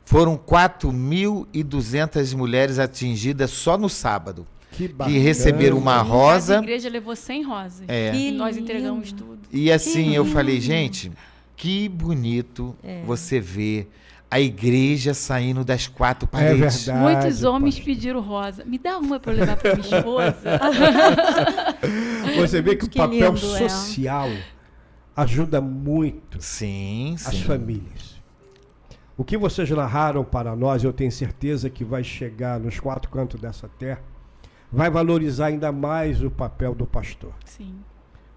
Foram 4.200 mulheres atingidas só no sábado, que receberam uma rosa. A igreja levou 100 rosas. Que Nós lindo. entregamos tudo. E assim, eu falei, gente, que bonito você ver a igreja saindo das quatro paredes. verdade. Muitos homens pastor. pediram rosa. Me dá uma para eu levar para minha esposa. Você vê que o Que papel lindo, é. social ajuda muito Sim, as sim. famílias. O que vocês narraram para nós, eu tenho certeza que vai chegar nos quatro cantos dessa terra, vai valorizar ainda mais o papel do pastor. Sim.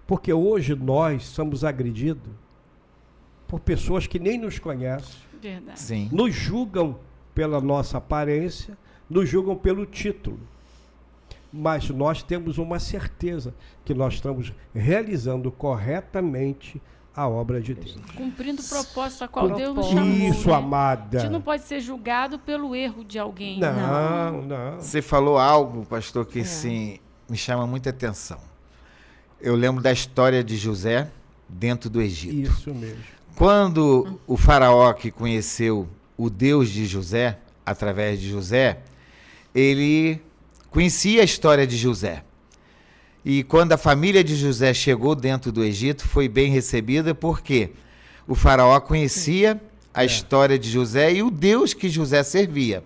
Porque hoje nós somos agredidos por pessoas que nem nos conhecem, Verdade. Sim. nos julgam pela nossa aparência, nos julgam pelo título. Mas nós temos uma certeza que nós estamos realizando corretamente a obra de Deus. Cumprindo o propósito a qual Propósito. Deus nos chamou. Isso, né? amada. A gente não pode ser julgado pelo erro de alguém. Não. Você falou algo, pastor, que sim, me chama muita atenção. Eu lembro da história de José dentro do Egito. Isso mesmo. Quando o faraó que conheceu o Deus de José, através de José, ele conhecia a história de José. E quando a família de José chegou dentro do Egito, foi bem recebida porque o faraó conhecia a história de José e o Deus que José servia.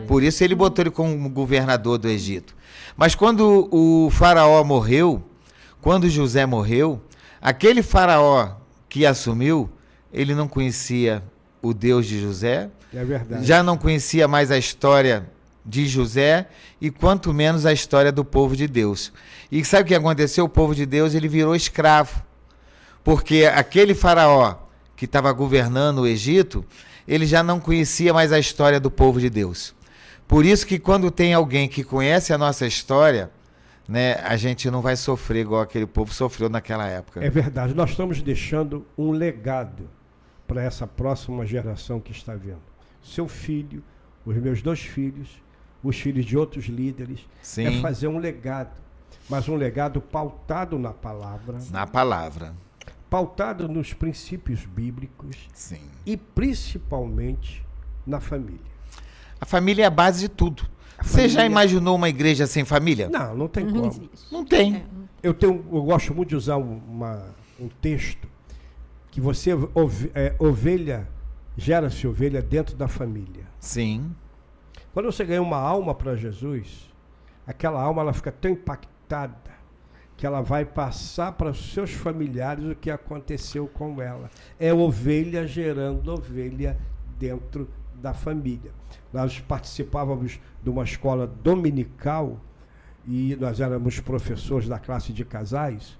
Por isso ele botou ele como governador do Egito. Mas quando o faraó morreu, quando José morreu, aquele faraó que assumiu, ele não conhecia o Deus de José, É verdade. já não conhecia mais a história de José e quanto menos a história do povo de Deus. E sabe o que aconteceu? O povo de Deus, ele virou escravo. Porque aquele faraó que estava governando o Egito, ele já não conhecia mais a história do povo de Deus. Por isso que quando tem alguém que conhece a nossa história, né, a gente não vai sofrer igual aquele povo sofreu naquela época. É verdade. Nós estamos deixando um legado para essa próxima geração que está vindo. Seu filho, os meus 2 filhos, os filhos de outros líderes, Sim. é fazer um legado, mas um legado pautado na palavra, Na palavra. pautado nos princípios bíblicos Sim. e principalmente na família. A família é a base de tudo. Você já família- imaginou uma igreja sem família? Não tem Não como. existe. Não tem. Eu gosto muito de usar um texto que você, ovelha, gera-se ovelha dentro da família. Sim. Quando você ganha uma alma para Jesus, aquela alma ela fica tão impactada que ela vai passar para os seus familiares o que aconteceu com ela. É ovelha gerando ovelha dentro da família. Nós participávamos de uma escola dominical e nós éramos professores da classe de casais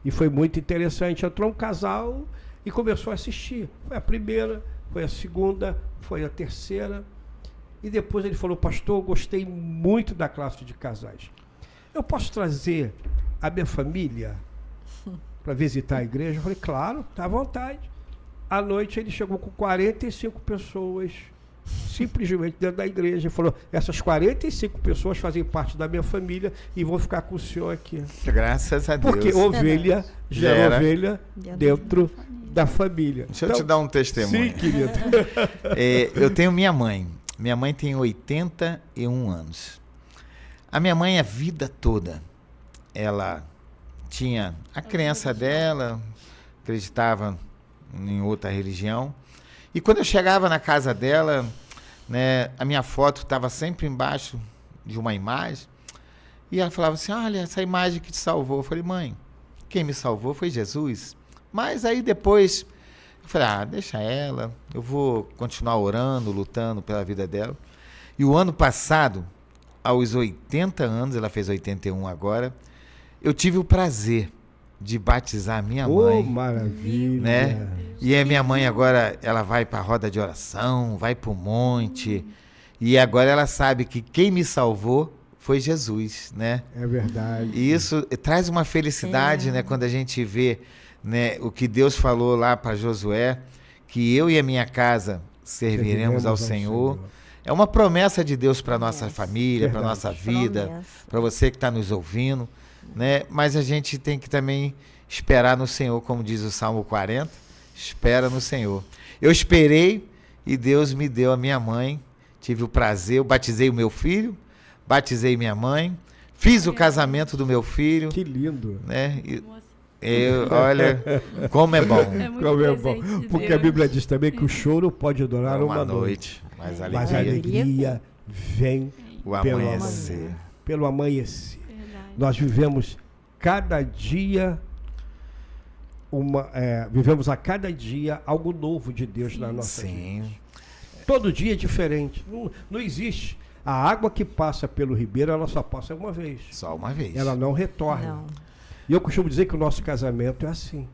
e foi muito interessante. Entrou um casal e começou a assistir. Foi a primeira, foi a segunda, foi a terceira. E depois ele falou: pastor, eu gostei muito da classe de casais. Eu posso trazer a minha família para visitar a igreja? Eu falei, claro, tá à vontade. À noite ele chegou com 45 pessoas, simplesmente dentro da igreja. Ele falou, essas 45 pessoas fazem parte da minha família e vão ficar com o senhor aqui. Graças a Deus. Porque ovelha gera ovelha dentro da família. Deixa eu te dar um testemunho. Sim, querido. Eu tenho minha mãe. Minha mãe tem 81 anos. A minha mãe, a vida toda, ela tinha a crença dela, acreditava em outra religião. E quando eu chegava na casa dela, né, a minha foto estava sempre embaixo de uma imagem. E ela falava assim, olha, essa imagem que te salvou. Eu falei, mãe, quem me salvou foi Jesus. Mas aí depois, eu falei, deixa ela, eu vou continuar orando, lutando pela vida dela. E o ano passado, aos 80 anos, ela fez 81 agora, eu tive o prazer de batizar a minha mãe. Maravilha. Né? E a minha mãe agora, ela vai para a roda de oração, vai para o monte, e agora ela sabe que quem me salvou foi Jesus, né? É verdade. E isso traz uma felicidade, né, quando a gente vê, né, o que Deus falou lá para Josué, que eu e a minha casa serviremos ao Senhor. É uma promessa de Deus para nossa família, para nossa vida, para você que está nos ouvindo, né? Mas a gente tem que também esperar no Senhor, como diz o Salmo 40, espera no Senhor. Eu esperei e Deus me deu a minha mãe, tive o prazer, eu batizei o meu filho, batizei minha mãe, fiz o casamento do meu filho. Que lindo. Né? Olha, como é bom. Como é bom. Porque a Bíblia diz também que o choro pode durar uma noite. Mas a alegria vem pelo amanhecer. Verdade. Nós vivemos cada dia vivemos a cada dia algo novo de Deus na nossa vida. Todo dia é diferente. Não existe. A água que passa pelo ribeiro, ela só passa uma vez. Só uma vez. Ela não retorna. Não. E eu costumo dizer que o nosso casamento é assim.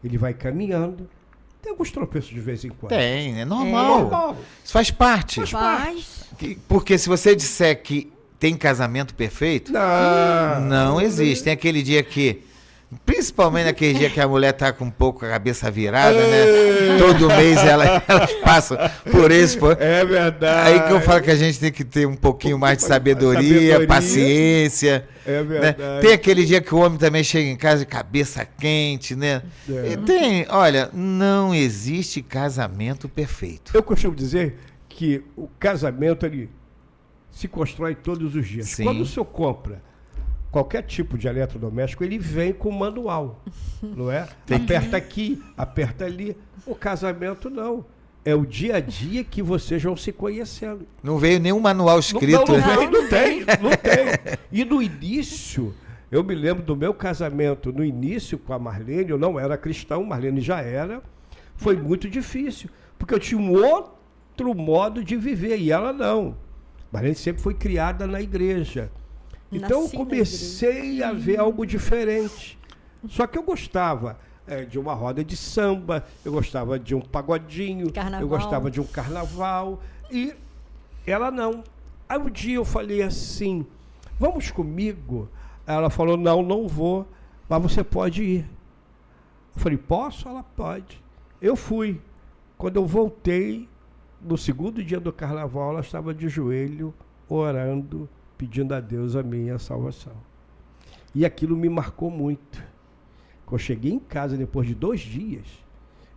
Ele vai caminhando. Tem alguns tropeços de vez em quando. Tem, é normal. Isso faz parte. Porque se você disser que tem casamento perfeito, não existe. Tem aquele dia que, principalmente naquele dia que a mulher tá com um pouco a cabeça virada, né? Todo mês elas passam por isso. É verdade. Aí que eu falo que a gente tem que ter um pouquinho mais de sabedoria, paciência. É verdade. Né? Tem aquele dia que o homem também chega em casa de cabeça quente, né? Olha, não existe casamento perfeito. Eu costumo dizer que o casamento, ele se constrói todos os dias. Sim. Quando o senhor compra qualquer tipo de eletrodoméstico, ele vem com manual, não é? Aperta aqui, aperta ali. O casamento não. É o dia a dia que vocês vão se conhecendo. Não veio nenhum manual escrito. Não tem. E no início, eu me lembro do meu casamento, no início com a Marlene, eu não era cristão, Marlene já era. Foi muito difícil, porque eu tinha um outro modo de viver, e ela não. Marlene sempre foi criada na igreja. Então eu comecei a ver algo diferente. Só que eu gostava de uma roda de samba, eu gostava de um pagodinho, eu gostava de um carnaval, e ela não. Aí um dia eu falei assim, vamos comigo? Ela falou, não vou, mas você pode ir. Eu falei, posso? Ela pode. Eu fui. Quando eu voltei, no segundo dia do carnaval, ela estava de joelho, orando, pedindo a Deus a minha salvação. E aquilo me marcou muito. Quando eu cheguei em casa, depois de 2 dias,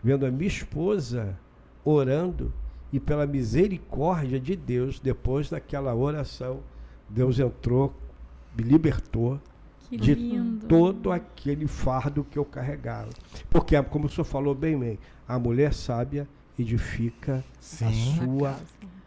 vendo a minha esposa orando, e pela misericórdia de Deus, depois daquela oração, Deus entrou, me libertou de todo aquele fardo que eu carregava. Porque, como o senhor falou bem, a mulher sábia edifica a sua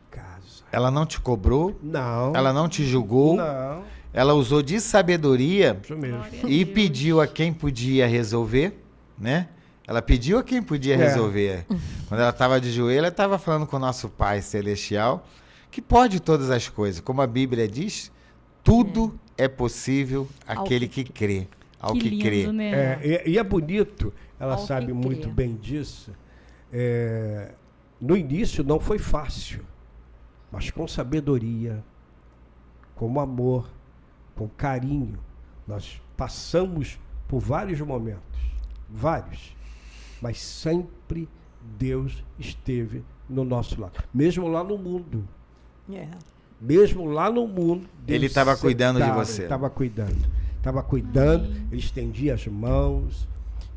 casa. Ela não te cobrou? Não. Ela não te julgou? Não. Ela usou de sabedoria Isso mesmo. E pediu a quem podia resolver, né? Ela pediu a quem podia resolver. Quando ela estava de joelho, ela estava falando com o nosso Pai Celestial, que pode todas as coisas. Como a Bíblia diz, tudo é possível àquele que crê. Ao que crê. Né? E é bonito, ela sabe muito bem disso. No início não foi fácil, mas com sabedoria, com amor, com carinho, nós passamos por vários momentos, vários, mas sempre Deus esteve no nosso lado, mesmo lá no mundo. É. Mesmo lá no mundo, Deus Ele estava cuidando de você. Estava cuidando, ele estendia as mãos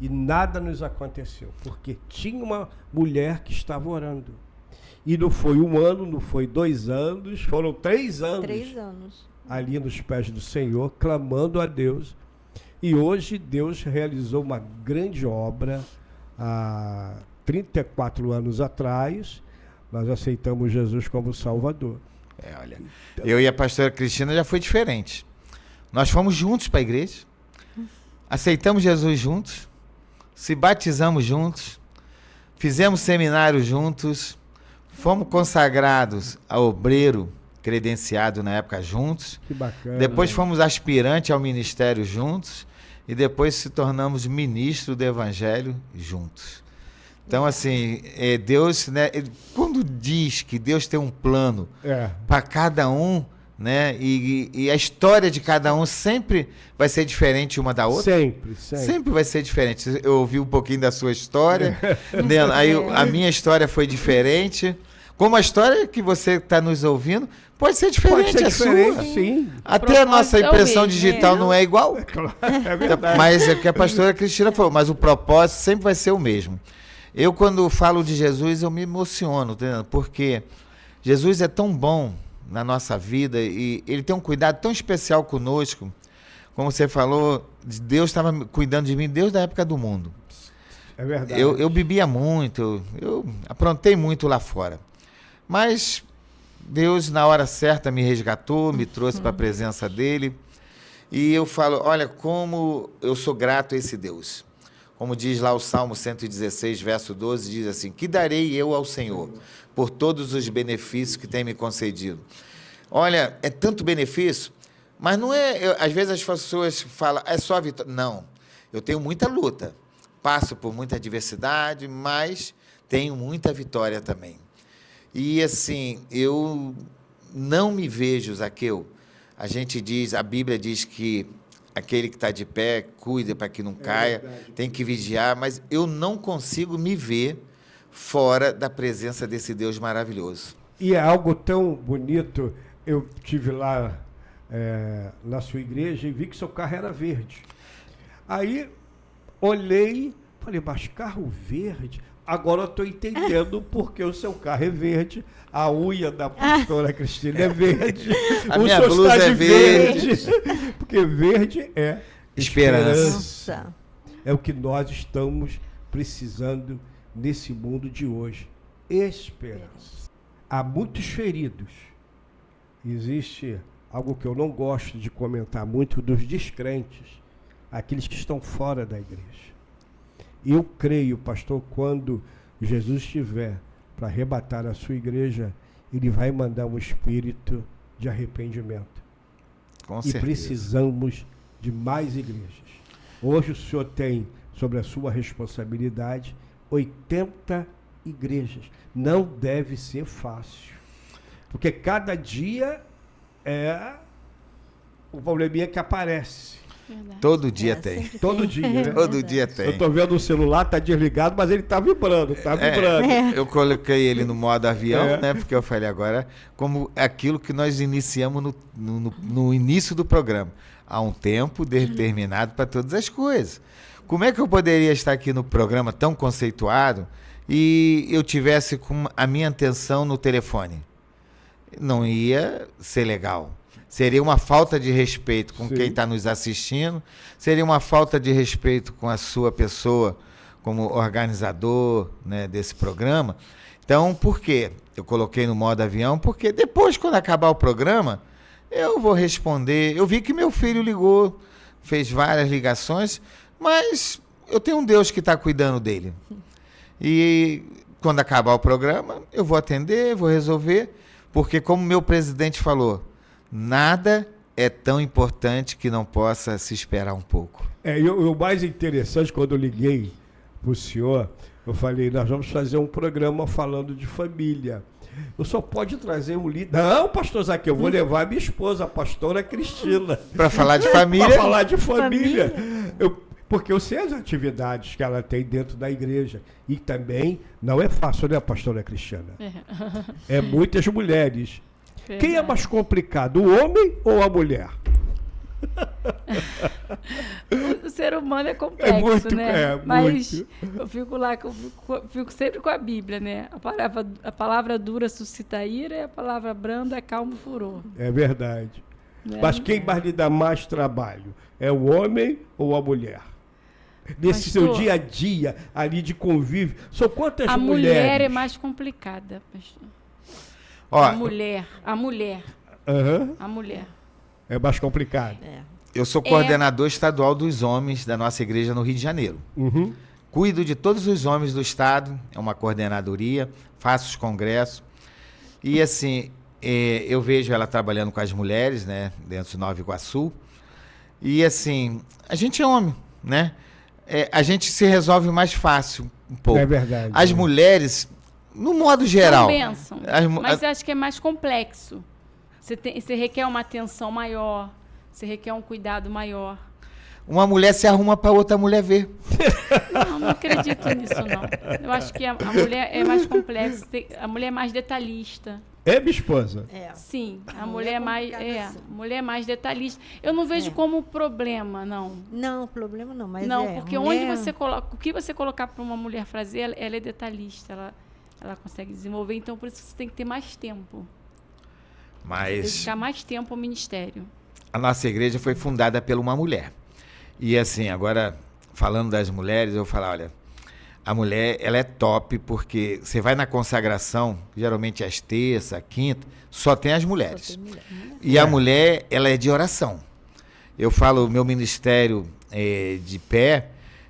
e nada nos aconteceu, porque tinha uma mulher que estava orando. E não foi 1 ano, não foi 2 anos, foram 3 anos. 3 anos. Ali nos pés do Senhor, clamando a Deus. E hoje Deus realizou uma grande obra. Há 34 anos atrás, nós aceitamos Jesus como Salvador. Olha, eu e a pastora Cristina já foi diferente. Nós fomos juntos para a igreja, aceitamos Jesus juntos, se batizamos juntos, fizemos seminário juntos, fomos consagrados a obreiro credenciado na época juntos. Que bacana. Depois fomos aspirantes ao ministério juntos e depois se tornamos ministro do evangelho juntos. Então, assim, Deus, né, quando diz que Deus tem um plano para cada um, né, e a história de cada um sempre vai ser diferente uma da outra. Sempre vai ser diferente. Eu ouvi um pouquinho da sua história, né, aí a minha história foi diferente. Como a história que você está nos ouvindo pode ser diferente, a sua. Sim. Até a nossa impressão digital não é igual. É verdade. Mas é o que a pastora Cristina falou, mas o propósito sempre vai ser o mesmo. Eu, quando falo de Jesus, eu me emociono, entendeu? Porque Jesus é tão bom na nossa vida e ele tem um cuidado tão especial conosco. Como você falou, Deus estava cuidando de mim desde a época do mundo. É verdade. Eu bebia muito, eu aprontei muito lá fora. Mas Deus, na hora certa, me resgatou, me trouxe para a presença dele. E eu falo, olha, como eu sou grato a esse Deus. Como diz lá o Salmo 116, verso 12, diz assim, que darei eu ao Senhor por todos os benefícios que tem me concedido. Olha, é tanto benefício, mas não é, às vezes as pessoas falam, é só vitória. Não, eu tenho muita luta, passo por muita adversidade, mas tenho muita vitória também. E assim, eu não me vejo, Zaqueu, a gente diz, a Bíblia diz que aquele que está de pé, cuida para que não caia, tem que vigiar, mas eu não consigo me ver fora da presença desse Deus maravilhoso. E é algo tão bonito, eu estive lá na sua igreja e vi que seu carro era verde. Aí, olhei, falei, mas carro verde? Agora eu estou entendendo porque o seu carro é verde, a unha da pastora Cristina é verde, a minha blusa é verde. Porque verde é esperança. É o que nós estamos precisando nesse mundo de hoje. Esperança. Há muitos feridos. Existe algo que eu não gosto de comentar muito dos descrentes, aqueles que estão fora da igreja. Eu creio, pastor, quando Jesus estiver para arrebatar a sua igreja, ele vai mandar um espírito de arrependimento. Com e certeza. Precisamos de mais igrejas. Hoje o senhor tem, sobre a sua responsabilidade, 80 igrejas. Não deve ser fácil. Porque cada dia o probleminha que aparece. Verdade. Todo dia tem. Todo dia, né? Todo dia tem. Eu estou vendo o celular, está desligado, mas ele está vibrando, Eu coloquei ele no modo avião, né? Porque eu falei agora, como aquilo que nós iniciamos no início do programa. Há um tempo determinado para todas as coisas. Como é que eu poderia estar aqui no programa tão conceituado e eu tivesse com a minha atenção no telefone? Não ia ser legal. Seria uma falta de respeito com quem está nos assistindo, seria uma falta de respeito com a sua pessoa como organizador, né, desse programa. Então, por quê? Eu coloquei no modo avião, porque depois, quando acabar o programa, eu vou responder. Eu vi que meu filho ligou, fez várias ligações, mas eu tenho um Deus que está cuidando dele. E quando acabar o programa, eu vou atender, vou resolver, porque como meu presidente falou, nada é tão importante que não possa se esperar um pouco. E o mais interessante, quando eu liguei para o senhor, eu falei, nós vamos fazer um programa falando de família. eu só pode trazer um líder. Não, pastor Zaqueu, eu vou levar a minha esposa, a pastora Cristina. Para falar de família. Para falar de família. Porque eu sei as atividades que ela tem dentro da igreja. E também não é fácil, né, pastora Cristina? É muitas mulheres. Verdade. Quem é mais complicado, o homem ou a mulher? O ser humano é complexo, né? Mas muito. eu fico lá, fico sempre com a Bíblia, né? A palavra dura suscita ira e a palavra branda acalma o furor. É verdade. Né? Mas quem mais lhe dá mais trabalho? É o homem ou a mulher? Nesse seu dia a dia, ali de convívio. São quantas a mulheres? A mulher é mais complicada, pastor. Ó, a mulher. Uhum. A mulher. É mais complicado. Eu sou coordenador estadual dos homens da nossa igreja no Rio de Janeiro. Uhum. Cuido de todos os homens do estado, é uma coordenadoria, faço os congressos. E assim, eu vejo ela trabalhando com as mulheres, né, dentro de Nova Iguaçu. E assim, a gente é homem, né? A gente se resolve mais fácil um pouco. É verdade. As mulheres, no modo geral. São mas eu acho que é mais complexo. Você requer uma atenção maior, você requer um cuidado maior. Uma mulher se arruma para outra mulher ver. Não acredito nisso, não. Eu acho que a mulher é mais complexa, a mulher é mais detalhista. É, minha esposa? Sim, a mulher é mais, mulher é mais detalhista. Eu não vejo como problema, não. Não, problema não, mas não, porque onde você coloca, o que você colocar para uma mulher fazer, ela é detalhista, ela consegue desenvolver, então por isso você tem que ter mais tempo. Mas dedicar mais tempo ao ministério. A nossa igreja foi fundada por uma mulher. E assim, agora falando das mulheres, eu vou falar, olha, a mulher, ela é top, porque você vai na consagração, geralmente às terça, quinta, só tem as mulheres. E a mulher, ela é de oração. Eu falo o meu ministério de pé,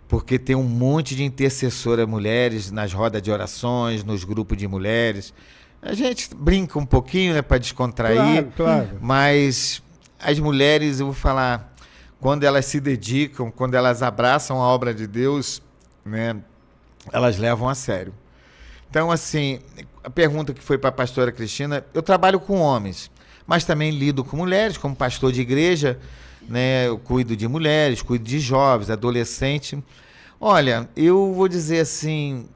porque tem um monte de intercessora mulheres nas rodas de orações, nos grupos de mulheres. A gente brinca um pouquinho, né, para descontrair, claro. Mas as mulheres, eu vou falar, quando elas se dedicam, quando elas abraçam a obra de Deus, né, elas levam a sério. Então, assim, a pergunta que foi para a pastora Cristina, eu trabalho com homens, mas também lido com mulheres, como pastor de igreja, né, eu cuido de mulheres, cuido de jovens, adolescentes. Olha, eu vou dizer assim,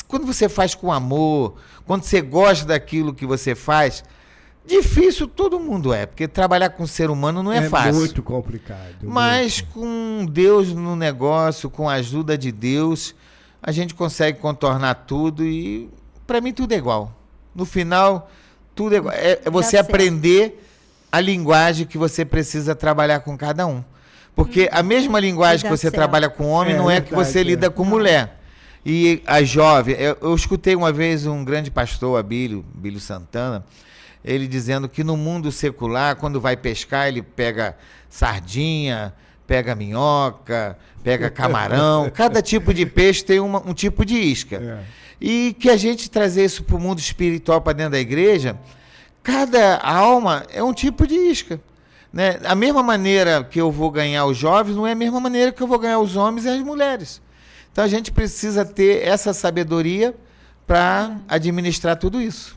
quando você faz com amor, quando você gosta daquilo que você faz, difícil todo mundo porque trabalhar com o ser humano não é fácil. É muito complicado. Mas com Deus no negócio, com a ajuda de Deus, a gente consegue contornar tudo e para mim tudo é igual. No final, tudo é igual. É você aprender a linguagem que você precisa trabalhar com cada um. Porque a mesma linguagem que você trabalha com homem não é que você lida com mulher. E a jovem, eu escutei uma vez um grande pastor, Abílio Santana, ele dizendo que no mundo secular, quando vai pescar, ele pega sardinha, pega minhoca, pega camarão, cada tipo de peixe tem um tipo de isca. E que a gente trazer isso para o mundo espiritual, para dentro da igreja, cada alma é um tipo de isca. Né? A mesma maneira que eu vou ganhar os jovens, não é a mesma maneira que eu vou ganhar os homens e as mulheres. Então a gente precisa ter essa sabedoria para administrar tudo isso.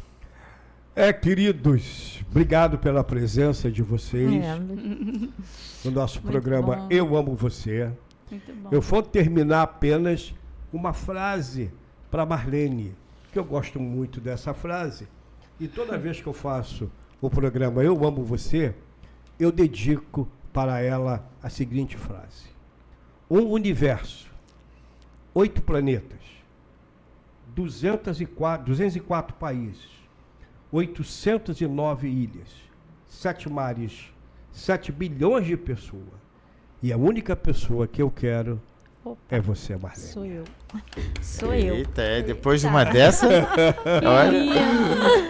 Queridos, obrigado pela presença de vocês no nosso programa bom. Eu Amo Você. Muito bom. Eu vou terminar apenas uma frase para Marlene, que eu gosto muito dessa frase. E toda vez que eu faço o programa Eu Amo Você, eu dedico para ela a seguinte frase: um universo, 8 planetas, 204 países, 809 ilhas, 7 mares, 7 bilhões de pessoas. E a única pessoa que eu quero é você, Marlene. Sou eu. Eita, depois de uma dessa,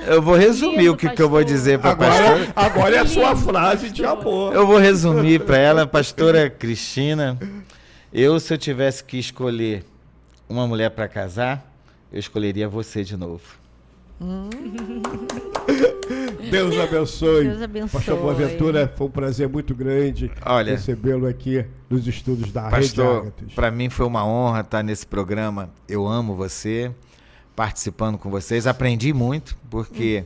eu vou resumir o que eu vou dizer para a pastora. Agora é a sua frase de amor. Eu vou resumir para ela, pastora Cristina. Se eu tivesse que escolher uma mulher para casar, eu escolheria você de novo. Deus abençoe. Deus abençoe. Pastor Boaventura, foi um prazer muito grande recebê-lo aqui nos estudos da Rede Pastor, Ágatas. para mim foi uma honra estar nesse programa. Eu amo você. participando com vocês. Aprendi muito, porque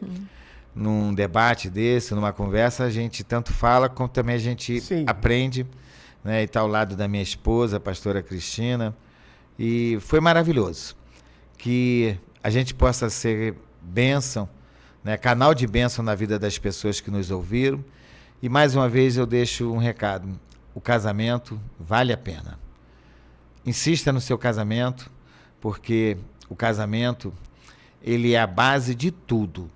num debate desse, numa conversa, a gente tanto fala, como também a gente aprende, né? E está ao lado da minha esposa, a pastora Cristina. E foi maravilhoso. Que a gente possa ser bênção, né? Canal de bênção na vida das pessoas que nos ouviram. E mais uma vez eu deixo um recado. O casamento vale a pena. Insista no seu casamento, porque o casamento, ele é a base de tudo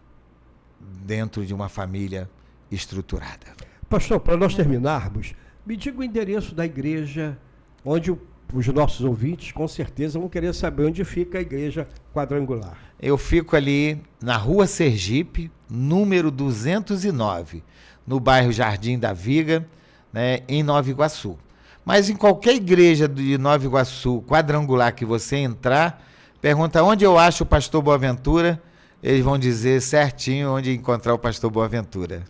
dentro de uma família estruturada. Pastor, para nós terminarmos, me diga o endereço da igreja, onde os nossos ouvintes com certeza vão querer saber onde fica a igreja quadrangular. Eu fico ali na Rua Sergipe, número 209, no bairro Jardim da Viga, né, em Nova Iguaçu. Mas em qualquer igreja de Nova Iguaçu, quadrangular, que você entrar, pergunta onde eu acho o pastor Boaventura, eles vão dizer certinho onde encontrar o pastor Boaventura.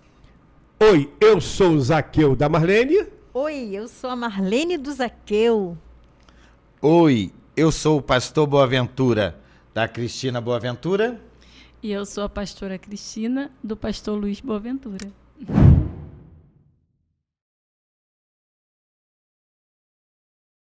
Oi, eu sou o Zaqueu da Marlene. Oi, eu sou a Marlene do Zaqueu. Oi, eu sou o pastor Boaventura, da Cristina Boaventura. E eu sou a pastora Cristina, do pastor Luiz Boaventura.